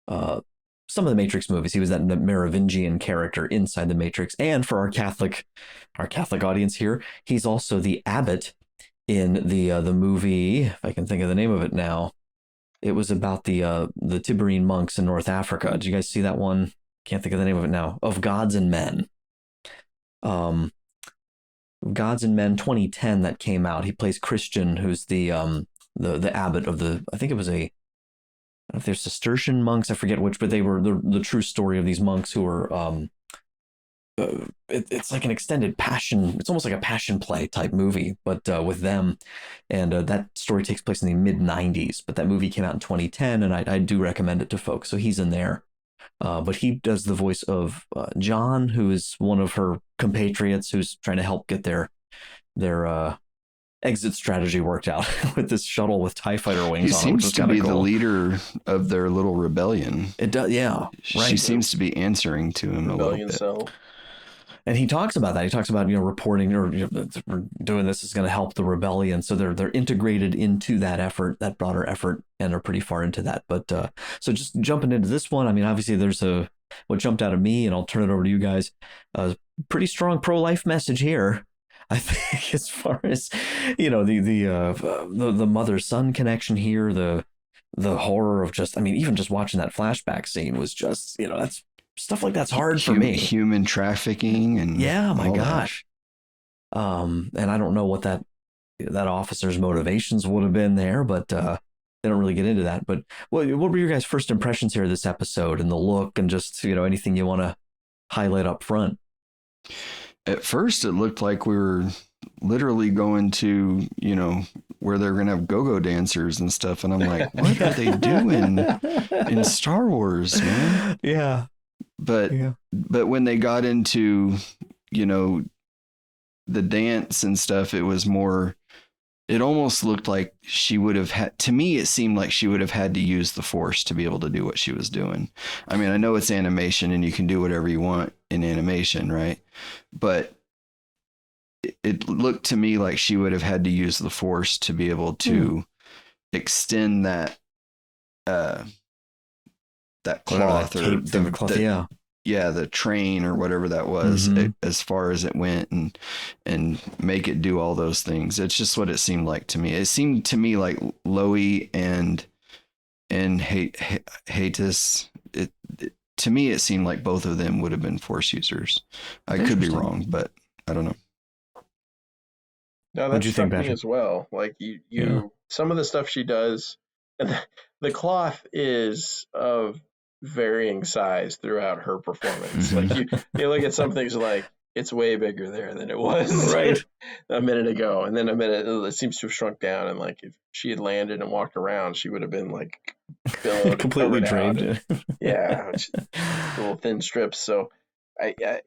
of the Matrix movies. He was that Merovingian character inside the Matrix, and for our Catholic audience here, he's also the abbot in the movie, if I can think of the name of it now. It was about the Tiberine monks in North Africa. Did you guys see that one? Can't think of the name of it now. Of Gods and Men. Gods and Men 2010 that came out. He plays Christian, who's the abbot of I think it was I don't know if they're Cistercian monks, I forget which, but they were the true story of these monks who were it's like an extended passion. It's almost like a passion play type movie, but with them. And that story takes place in the mid 90s, but that movie came out in 2010, and I do recommend it to folks. So he's in there. But he does the voice of John, who is one of her compatriots who's trying to help get their exit strategy worked out with this shuttle with TIE fighter wings on it. He seems to be the leader of their little rebellion. It does, yeah. Right. She seems to be answering to him a little bit. Cell. And he talks about that. He talks about, reporting or doing this is going to help the rebellion. So they're integrated into that effort, that broader effort, and are pretty far into that. But so just jumping into this one, I mean, obviously there's what jumped out of me, and I'll turn it over to you guys. Pretty strong pro-life message here, I think, as far as the mother-son connection here, the horror of just, I mean, even just watching that flashback scene was just, that's. Stuff like that's hard for me. Human trafficking and my gosh. And I don't know what that officer's motivations would have been there, but they don't really get into that. But what were your guys' first impressions here of this episode and the look and just anything you want to highlight up front? At first, it looked like we were literally going to where they're gonna have go-go dancers and stuff, and I'm like, what are they doing in Star Wars, man? Yeah. But when they got into, the dance and stuff, it was more, it almost looked like she would have had, to me, it seemed like she would have had to use the Force to be able to do what she was doing. I mean, I know it's animation and you can do whatever you want in animation, right? But it looked to me like she would have had to use the Force to be able to extend that cloth the train or whatever that was, as far as it went, and make it do all those things. It's just what it seemed like to me. It seemed to me like Loie and Hatis, to me it seemed like both of them would have been Force users. I could be wrong, but I don't know. No, that struck me as well. Like you some of the stuff she does, and the cloth is of varying size throughout her performance. Like you look at some things like it's way bigger there than it was right a minute ago, and then it seems to have shrunk down. And like if she had landed and walked around, she would have been like completely drained. Yeah, little thin strips. So I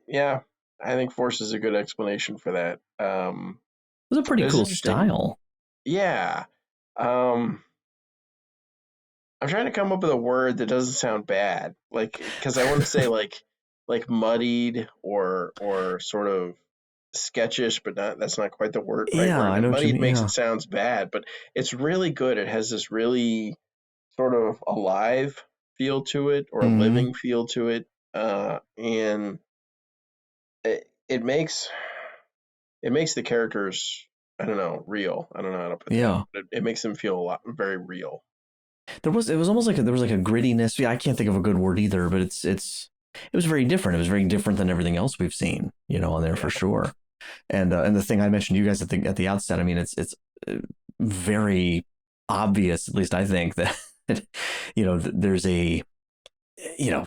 think Force is a good explanation for that. It was a pretty cool style. Yeah. I'm trying to come up with a word that doesn't sound bad, like, because I want to say like muddied or sort of sketchish, but that's not quite the word. Right? Yeah, I know. Muddied makes it sounds bad, but it's really good. It has this really sort of alive feel to it, or a living feel to it, and it makes the characters, I don't know, real. I don't know how to put that. But it makes them feel very real. It was almost like there was like a grittiness. Yeah, I can't think of a good word either, but it was very different. It was very different than everything else we've seen, on there for sure. And the thing I mentioned to you guys at the outset, I mean, it's very obvious, at least I think, that there's a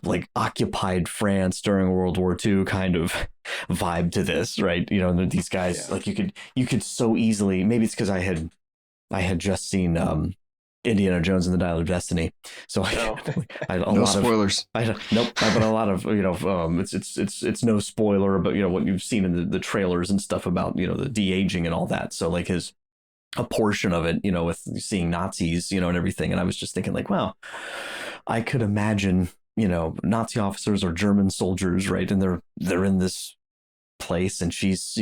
like occupied France during World War II kind of vibe to this, right? These guys, like you could so easily, maybe it's because I had just seen Indiana Jones and the Dial of Destiny, so no spoilers. Nope, but a lot of it's no spoiler, but what you've seen in the trailers and stuff about the de-aging and all that. So like a portion of it, with seeing Nazis, and everything, and I was just thinking like, wow, I could imagine Nazi officers or German soldiers, right, and they're in this place, and she's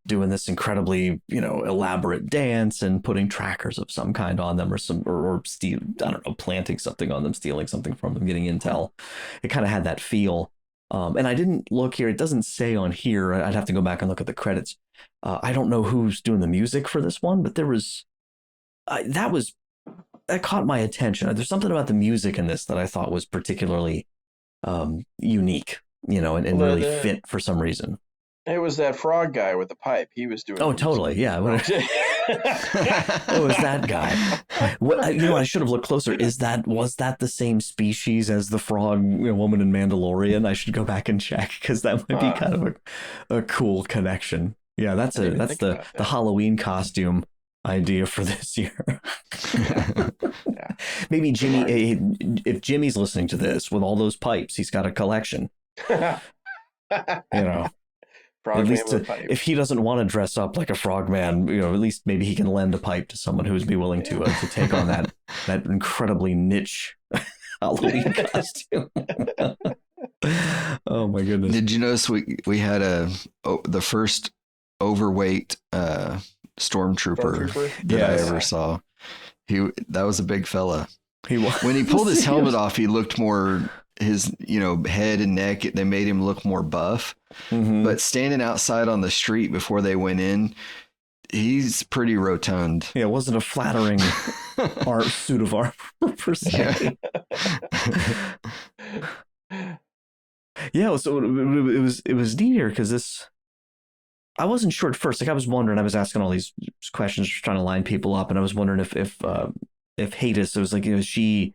doing this incredibly elaborate dance and putting trackers of some kind on them, or steal, I don't know, planting something on them, stealing something from them, getting intel. It kind of had that feel, and I didn't look here, it doesn't say on here, I'd have to go back and look at the credits. I don't know who's doing the music for this one, but there was that caught my attention. There's something about the music in this that I thought was particularly unique, and really fit for some reason. It was that frog guy with the pipe. He was doing. Oh, totally. Yeah. It was that guy. What, I should have looked closer. Was that the same species as the frog woman in Mandalorian? I should go back and check, because that might be kind of a cool connection. Yeah, that's the Halloween costume idea for this year. Yeah. Maybe Jimmy, if Jimmy's listening to this with all those pipes, he's got a collection. At least if he doesn't want to dress up like a frogman, at least maybe he can lend a pipe to someone who would be willing to take on that incredibly niche Halloween costume. Oh my goodness! Did you notice we had the first overweight stormtrooper that I ever saw? That was a big fella. When he pulled his helmet off, he looked more. His head and neck, they made him look more buff. Mm-hmm. But standing outside on the street before they went in, he's pretty rotund. Yeah, it wasn't a flattering suit of armor per se. Yeah, so it was neat here, because I wasn't sure at first. Like, I was wondering, I was asking all these questions, trying to line people up, and I was wondering if Hadis, it was like, is she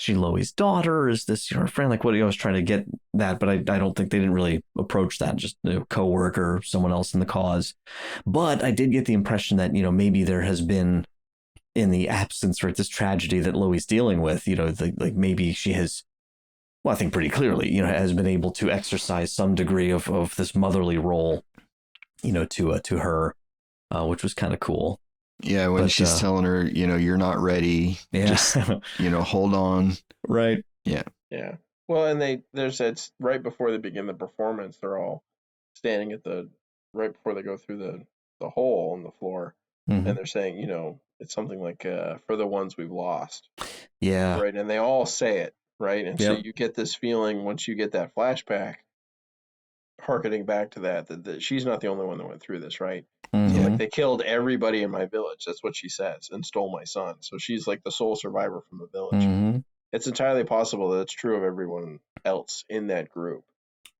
Loi's daughter? Is this her friend? Like, what I was trying to get that, but I don't think they didn't really approach that. Just a co-worker, someone else in the cause. But I did get the impression that maybe there has been, in the absence, this tragedy that Loi's dealing with, like maybe she has, well, I think pretty clearly, has been able to exercise some degree of this motherly role, to her, which was kind of cool. Yeah, when she's telling her, you're not ready. Yeah. Just, hold on. Right. Yeah. Yeah. Well, and there's that right before they begin the performance, they're all standing right before they go through the hole in the floor, mm-hmm. and they're saying, it's something like for the ones we've lost. Yeah. Right. And they all say it. Right. And so you get this feeling once you get that flashback, harkening back to that she's not the only one that went through this, right? Mm-hmm. So, like, they killed everybody in my village. That's what she says, and stole my son. So she's like the sole survivor from the village. Mm-hmm. It's entirely possible that it's true of everyone else in that group.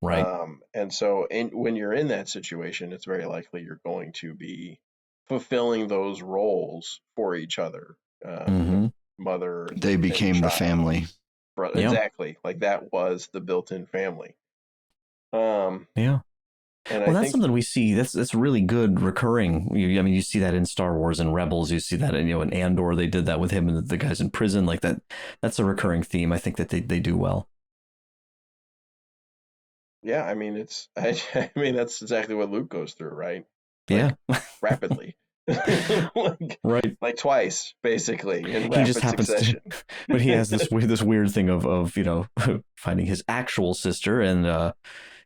Right. And so when you're in that situation, it's very likely you're going to be fulfilling those roles for each other. Mm-hmm. Mother. They became the family. Exactly. Like, that was the built-in family. Yeah. And that's something we see. That's really good recurring. You see that in Star Wars and Rebels. You see that in Andor. They did that with him and the guys in prison. Like that. That's a recurring theme. I think that they do well. Yeah, I mean that's exactly what Luke goes through, right? Like, rapidly. Right. Like twice, basically, in he just happens succession. But he has this weird thing of finding his actual sister, and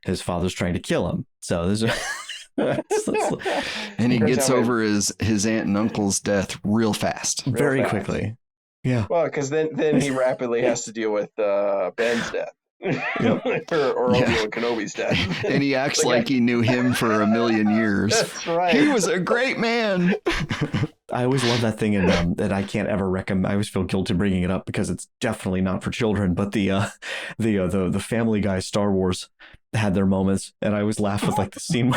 his father's trying to kill him. So there's and he gets over his aunt and uncle's death real fast. Very quickly. Yeah. Well, because then he rapidly has to deal with Ben's death. Yep. or Obi-Wan Kenobi's death. And he acts like he knew him for a million years. That's right. He was a great man. I always love that thing in that I can't ever recommend. I always feel guilty bringing it up because it's definitely not for children. But the Family Guy Star Wars had their moments, and I always laugh with the scene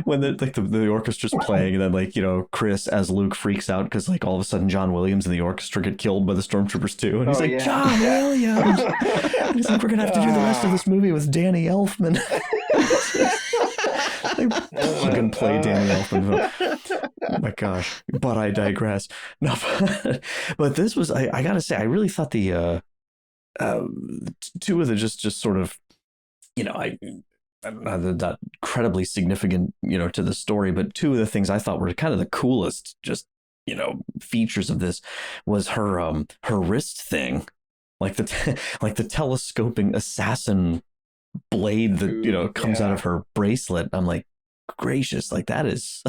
when the orchestra's playing, and then Chris as Luke freaks out because all of a sudden John Williams and the orchestra get killed by the stormtroopers too, and he's John Williams. And he's like, we're gonna have to do the rest of this movie with Danny Elfman. They fucking play Danny Elfman. Oh my gosh! But I digress. No, but this was I gotta say I really thought the two of the just sort of. I'm not incredibly significant, to the story, but two of the things I thought were kind of the coolest, just, features of this was her wrist thing, like the telescoping assassin blade that, comes out of her bracelet. I'm like, gracious, like that is,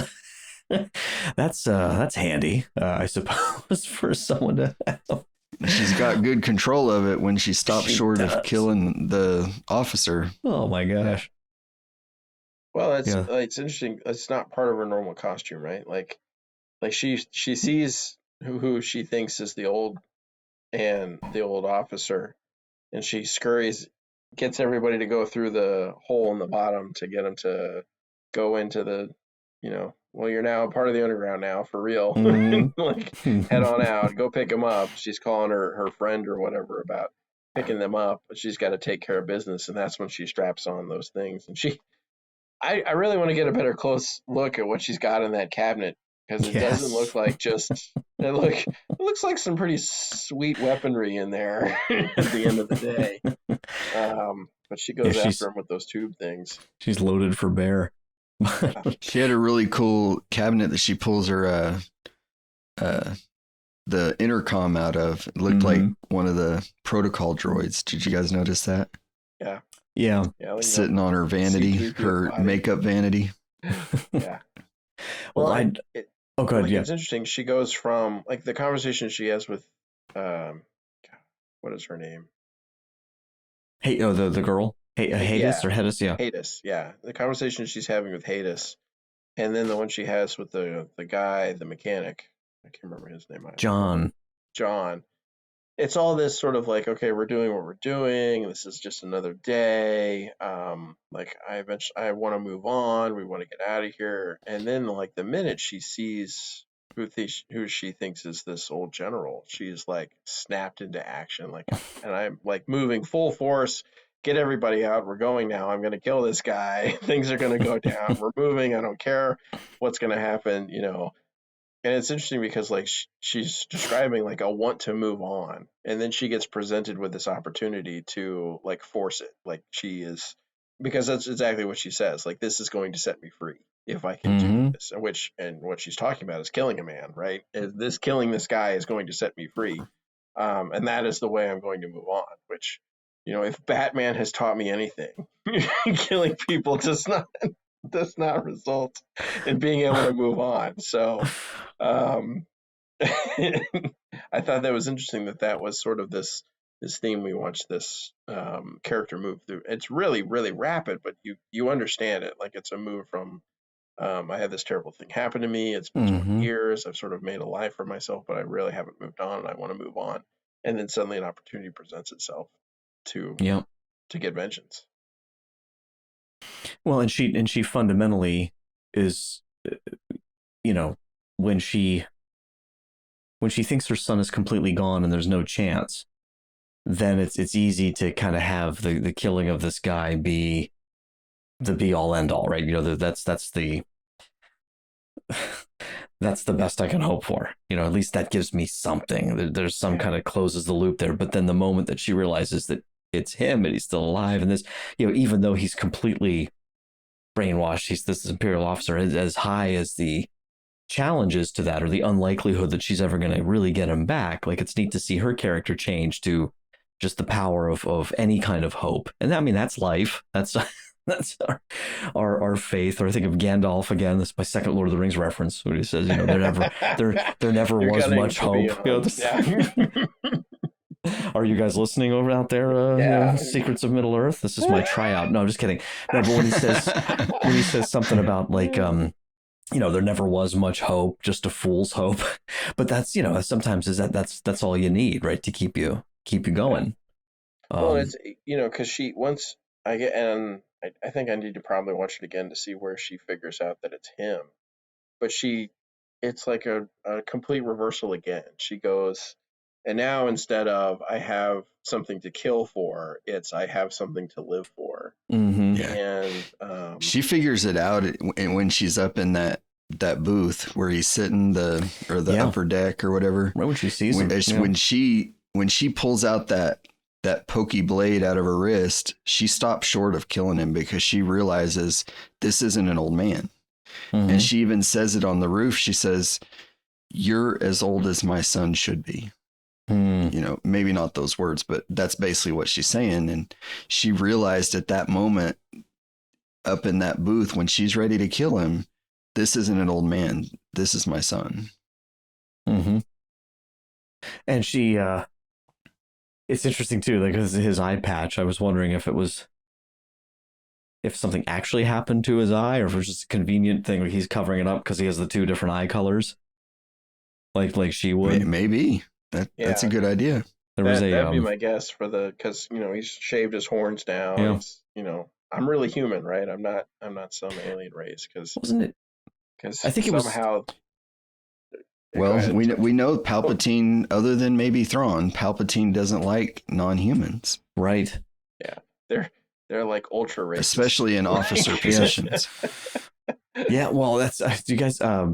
that's handy, I suppose, for someone to have. She's got good control of it when she stops short of killing the officer. Oh my gosh. Well, it's interesting. It's not part of her normal costume, right? Like she sees who she thinks is the old officer, and she scurries, gets everybody to go through the hole in the bottom to get him to go into the, well, you're now a part of the underground now, for real. Mhm. Like, head on out, go pick him up. She's calling her friend or whatever about picking them up, but she's got to take care of business, and that's when she straps on those things. And I really want to get a better close look at what she's got in that cabinet, because it doesn't look like just it looks like some pretty sweet weaponry in there at the end of the day. But she goes after him with those tube things. She's loaded for bear. She had a really cool cabinet that she pulls her the intercom out of. It looked like one of the protocol droids. Did you guys notice that? Yeah. Sitting on her vanity, her makeup vanity. Yeah. Well, good. It's interesting. She goes from, like, the conversation she has with, what is her name? Hey, the girl? Hadis or Hedis? Yeah. Hadis, yeah. The conversation she's having with Hadis, and then the one she has with the guy, the mechanic. I can't remember his name. John. It's all this sort of like, okay, we're doing what we're doing. This is just another day. Like, I want to move on. We want to get out of here. And then, like, the minute she sees who she thinks is this old general, she's like snapped into action. Like, and I'm like moving full force. Get everybody out. We're going now. I'm going to kill this guy. Things are going to go down. We're moving. I don't care what's going to happen, And it's interesting because, like, she's describing, like, a want to move on. And then she gets presented with this opportunity to, like, force it. Like, because that's exactly what she says. Like, this is going to set me free if I can do this. And what she's talking about is killing a man, right? Killing this guy is going to set me free. And that is the way I'm going to move on, which, if Batman has taught me anything, killing people does not result in being able to move on. So I thought that was interesting that was sort of this theme we watched this character move through. It's really, really rapid, but you understand it. Like, it's a move from I had this terrible thing happen to me. It's been 20 years. I've sort of made a life for myself, but I really haven't moved on, and I want to move on. And then suddenly an opportunity presents itself to get vengeance. Well, and she fundamentally is, when she thinks her son is completely gone and there's no chance, then it's easy to kind of have the killing of this guy be the be all end all, right? That's the best I can hope for. At least that gives me something. There's some kind of closes the loop there. But then the moment that she realizes that it's him and he's still alive, and this, even though he's completely brainwashed, this Imperial officer, as high as the challenges to that, or the unlikelihood that she's ever going to really get him back, like, it's neat to see her character change to just the power of any kind of hope. And that's life. That's our faith. Or I think of Gandalf again. This is my second Lord of the Rings reference, where he says, there never was much hope. Are you guys listening over out there? Secrets of Middle Earth. This is my tryout. No, I'm just kidding. No, but when he says something about, like, there never was much hope, just a fool's hope. But that's, sometimes that's all you need, right, to keep you going. Well, it's because once I get, and I think I need to probably watch it again to see where she figures out that it's him. But it's like a complete reversal again. She goes, and now instead of I have something to kill for, it's I have something to live for. And she figures it out when she's up in that booth where he's sitting, the upper deck or whatever. Right when she sees him. When she pulls out that pokey blade out of her wrist, she stops short of killing him because she realizes this isn't an old man. And she even says it on the roof. She says, "You're as old as my son should be." Maybe not those words, but that's basically what she's saying. And she realized at that moment up in that booth, when she's ready to kill him, this isn't an old man. This is my son. And she, it's interesting too, like his eye patch. I was wondering if something actually happened to his eye, or if it was just a convenient thing, like he's covering it up because he has the two different eye colors, like she would. Maybe that's a good idea. That'd be my guess because he's shaved his horns down. Yeah. He's, I'm really human, right? I'm not some alien race because wasn't it? Because I think it somehow. Well, we know Palpatine, other than maybe Thrawn, Palpatine doesn't like non-humans. Right. Yeah, they're like ultra racist, especially in officer positions. Yeah, well, that's you guys. I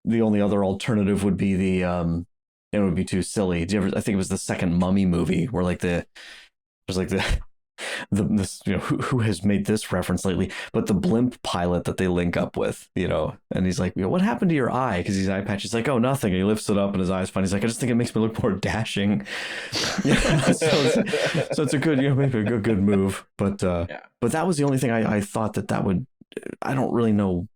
the only other alternative would be it would be too silly. Do you ever? I think it was the second Mummy movie where like there's like this who has made this reference lately, but the blimp pilot that they link up with, and he's like, what happened to your eye? Because he's eye patch. He's like, oh, nothing. And he lifts it up and his eye's fine. He's like, I just think it makes me look more dashing. So it's a good, maybe a good move. But that was the only thing I thought that would. I don't really know.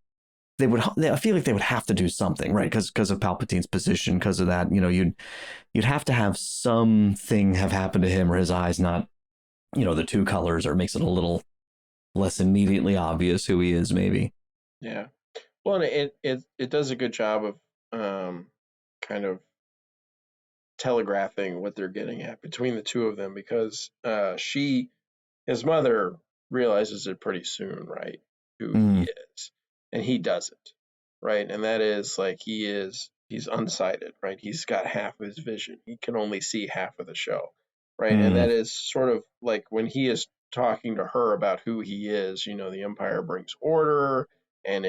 I feel like they would have to do something, right? Because of Palpatine's position, because of that, you'd have to have something have happened to him or his eyes not, the two colors, or makes it a little less immediately obvious who he is, maybe. Yeah. Well, and it does a good job of kind of telegraphing what they're getting at between the two of them, because his mother realizes it pretty soon, right? Who he is, and he doesn't, right? And that is like he's unsighted, right? He's got half of his vision. He can only see half of the show, right? And that is sort of like when he is talking to her about who he is, the Empire brings order, and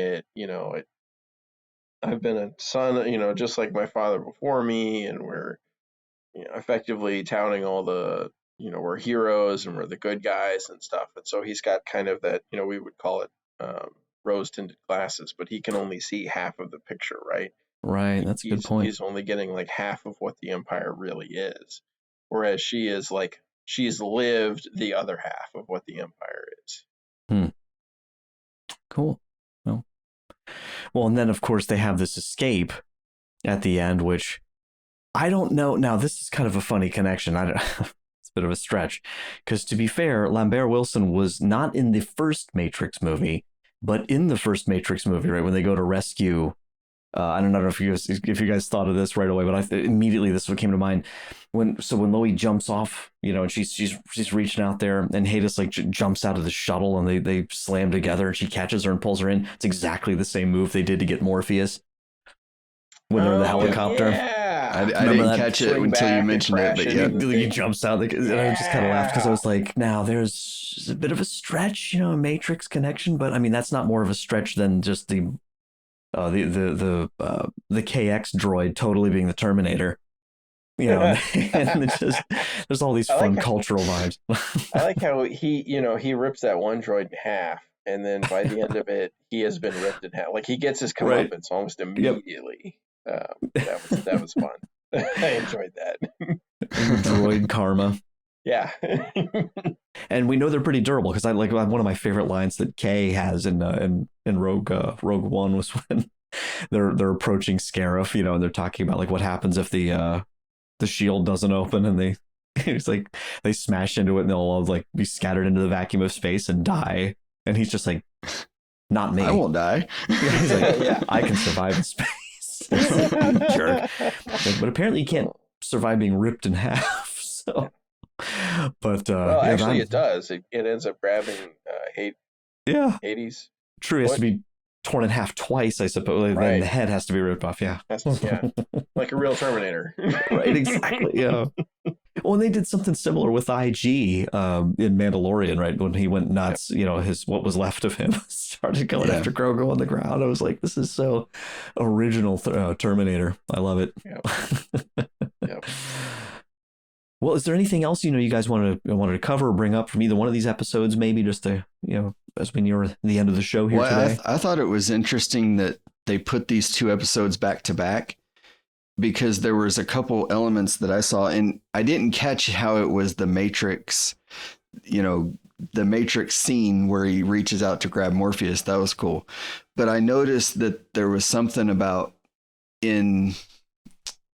I've been a son, just like my father before me, and we're effectively touting all the we're heroes and we're the good guys and stuff. And so he's got kind of that, we would call it rose-tinted glasses, but he can only see half of the picture, right? Right, that's a good point. He's only getting like half of what the Empire really is, whereas she is like, she's lived the other half of what the Empire is. Cool. Well, and then of course they have this escape at the end, which I don't know. Now this is kind of a funny connection. It's a bit of a stretch, because to be fair, Lambert Wilson was not in the first Matrix movie, but in the first Matrix movie, right, when they go to rescue. I don't know if you guys thought of this right away, but immediately this is what came to mind when Loie jumps off, and she's reaching out there, and Hades like jumps out of the shuttle, and they slam together, and she catches her and pulls her in. It's exactly the same move they did to get Morpheus when they're in the helicopter. Yeah. I didn't catch it until you mentioned it, but yeah, he jumps out. And I just kind of laughed because I was like, now there's a bit of a stretch, a Matrix connection, but I mean that's not more of a stretch than just the KX droid totally being the Terminator, and it's just there's all these fun cultural vibes. I like how he rips that one droid in half, and then by the end of it, he has been ripped in half. Like he gets his comeuppance almost immediately. That was fun. I enjoyed that. Droid karma. Yeah. And we know they're pretty durable, because I like one of my favorite lines that Kay has in Rogue One was when they're approaching Scarif, and they're talking about like what happens if the shield doesn't open, and it's like they smash into it and they'll all like be scattered into the vacuum of space and die, and he's just like, not me, I won't die. He's like, I can survive in space. Jerk. But apparently you can't survive being ripped in half, so. But well, actually, it does. It ends up grabbing Hades. True, it has to be torn in half twice, I suppose. Right. Then the head has to be ripped off. Yeah, like a real Terminator. Right, exactly. Yeah. Well, and they did something similar with IG in Mandalorian, right? When he went nuts, his what was left of him started going after Grogu on the ground. I was like, this is so original Terminator. I love it. Yep. Well, is there anything else you guys wanted to cover or bring up from either one of these episodes? Maybe just to as we near the end of the show here today. I thought it was interesting that they put these two episodes back to back, because there was a couple elements that I saw, and I didn't catch how it was the Matrix, the Matrix scene where he reaches out to grab Morpheus. That was cool, but I noticed that there was something about in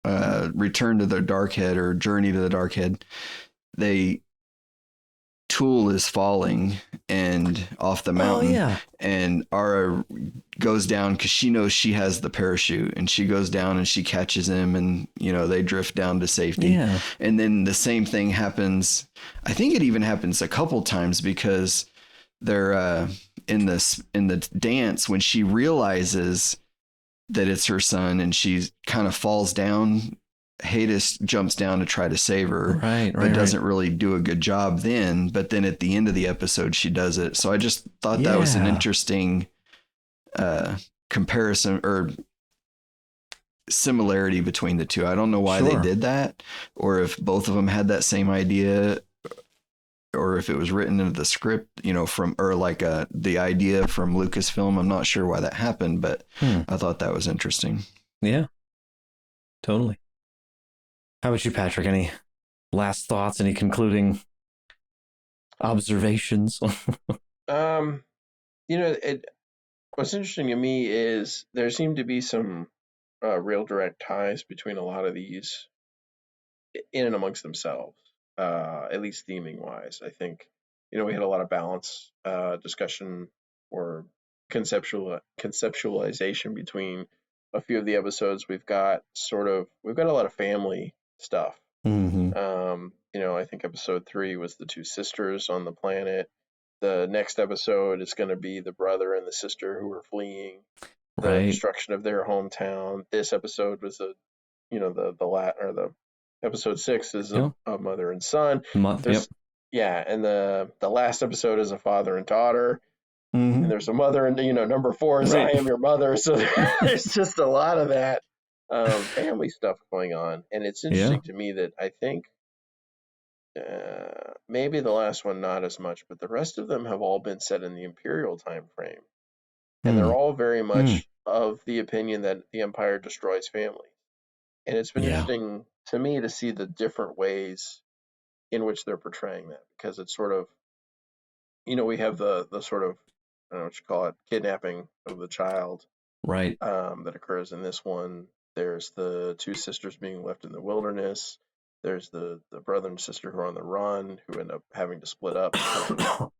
Return to the Dark Head or Journey to the Dark Head, they Tool is falling and off the mountain, and Ara goes down because she knows she has the parachute, and she goes down and she catches him, and they drift down to safety. And then the same thing happens. I think it even happens a couple times, because they're in the dance when she realizes that it's her son and she kind of falls down. Hades jumps down to try to save her, but doesn't really do a good job then. But then at the end of the episode, she does it. So I just thought that was an interesting comparison or similarity between the two. I don't know why they did that, or if both of them had that same idea, or if it was written into the script, the idea from Lucasfilm. I'm not sure why that happened, but I thought that was interesting. Yeah, totally. How about you, Patrick? Any last thoughts? Any concluding observations? What's interesting to me is there seem to be some real direct ties between a lot of these in and amongst themselves, at least theming wise. I think, we had a lot of balance discussion or conceptualization between a few of the episodes. We've got a lot of family stuff. I think episode 3 was the two sisters on the planet. The next episode is going to be the brother and the sister who are fleeing the destruction of their hometown. This episode was the episode 6 is a mother and son. And the last episode is a father and daughter. And there's a mother, and number 4 is I am your mother. So there's just a lot of that family stuff going on. And it's interesting to me that I think maybe the last one not as much, but the rest of them have all been set in the Imperial time frame, and they're all very much of the opinion that the Empire destroys family. And it's been interesting to me to see the different ways in which they're portraying that, because it's sort of, we have the sort of, I don't know what you call it, kidnapping of the child, that occurs in this one. There's the two sisters being left in the wilderness. There's the brother and sister who are on the run, who end up having to split up.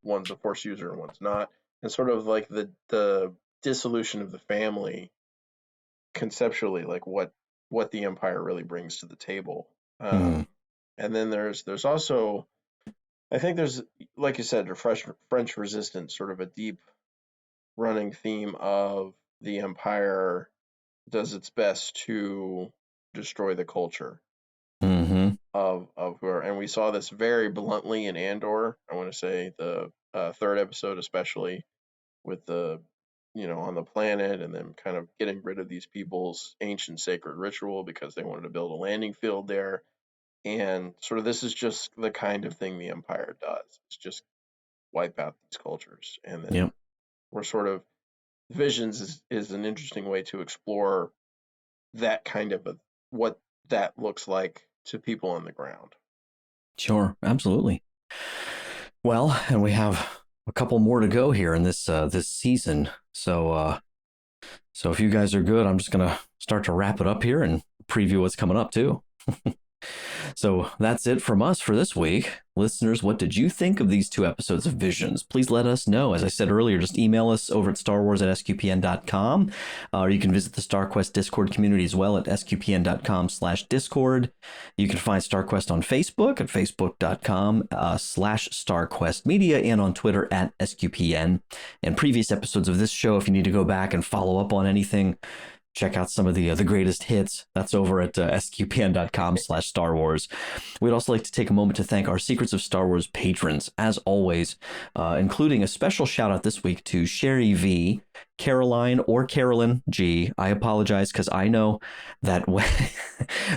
One's a Force user and one's not. And sort of like the dissolution of the family conceptually, like what the Empire really brings to the table. And then there's also, I think there's, like you said, the French Resistance, sort of a deep running theme of the Empire does its best to destroy the culture of where, and we saw this very bluntly in Andor. I want to say the third episode, especially with the, on the planet, and then kind of getting rid of these people's ancient sacred ritual because they wanted to build a landing field there. And sort of this is just the kind of thing the Empire does. It's just wipe out these cultures. And then we're sort of, Visions is an interesting way to explore that kind of what that looks like to people on the ground. Sure, absolutely. Well, and we have a couple more to go here in this season. So if you guys are good, I'm just gonna start to wrap it up here and preview what's coming up too. So that's it from us for this week. Listeners, what did you think of these 2 episodes of Visions? Please let us know. As I said earlier, just email us over at starwars@sqpn.com, or you can visit the StarQuest Discord community as well at sqpn.com/discord. You can find StarQuest on Facebook at facebook.com/StarQuestMedia, and on Twitter at SQPN. And previous episodes of this show, if you need to go back and follow up on anything, check out some of the greatest hits. That's over at sqpn.com/Star Wars. We'd also like to take a moment to thank our Secrets of Star Wars patrons, as always, including a special shout out this week to Sherry V, Caroline or Carolyn G. I apologize because I know that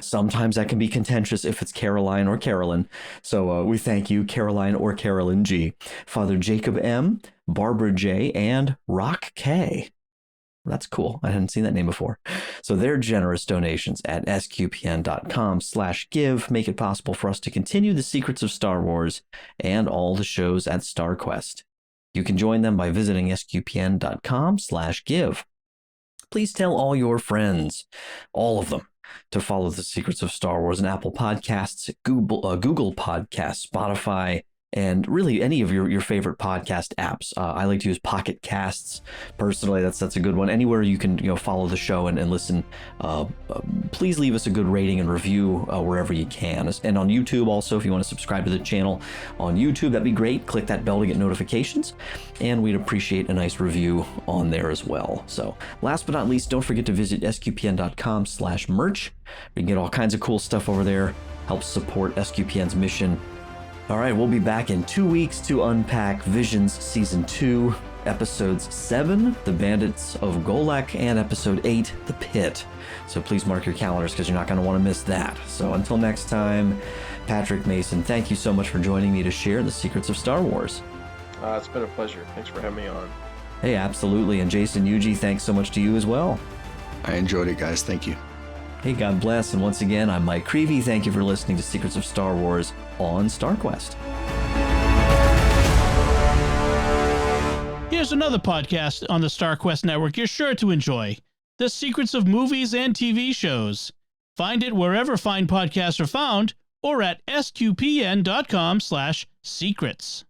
sometimes that can be contentious if it's Caroline or Carolyn. So we thank you, Caroline or Carolyn G, Father Jacob M, Barbara J, and Rock K. That's cool. I hadn't seen that name before. So their generous donations at sqpn.com/give make it possible for us to continue the Secrets of Star Wars and all the shows at StarQuest. You can join them by visiting sqpn.com/give. Please tell all your friends, all of them, to follow the Secrets of Star Wars on Apple Podcasts, Google Podcasts, Spotify, and really any of your favorite podcast apps. I like to use Pocket Casts personally. That's a good one. Anywhere you can follow the show and listen. Please leave us a good rating and review wherever you can. And on YouTube also, if you want to subscribe to the channel on YouTube, that'd be great. Click that bell to get notifications, and we'd appreciate a nice review on there as well. So last but not least, don't forget to visit sqpn.com/merch. You can get all kinds of cool stuff over there. Help support SQPN's mission. All right, we'll be back in 2 weeks to unpack Visions Season 2, Episodes 7, The Bandits of Golak, and Episode 8, The Pit. So please mark your calendars because you're not going to want to miss that. So until next time, Patrick Mason, thank you so much for joining me to share the secrets of Star Wars. It's been a pleasure. Thanks for having me on. Hey, absolutely. And Jason Eugea, thanks so much to you as well. I enjoyed it, guys. Thank you. Hey, God bless. And once again, I'm Mike Creavey. Thank you for listening to Secrets of Star Wars on StarQuest. Here's another podcast on the StarQuest network you're sure to enjoy. The Secrets of Movies and TV Shows. Find it wherever fine podcasts are found or at sqpn.com/secrets.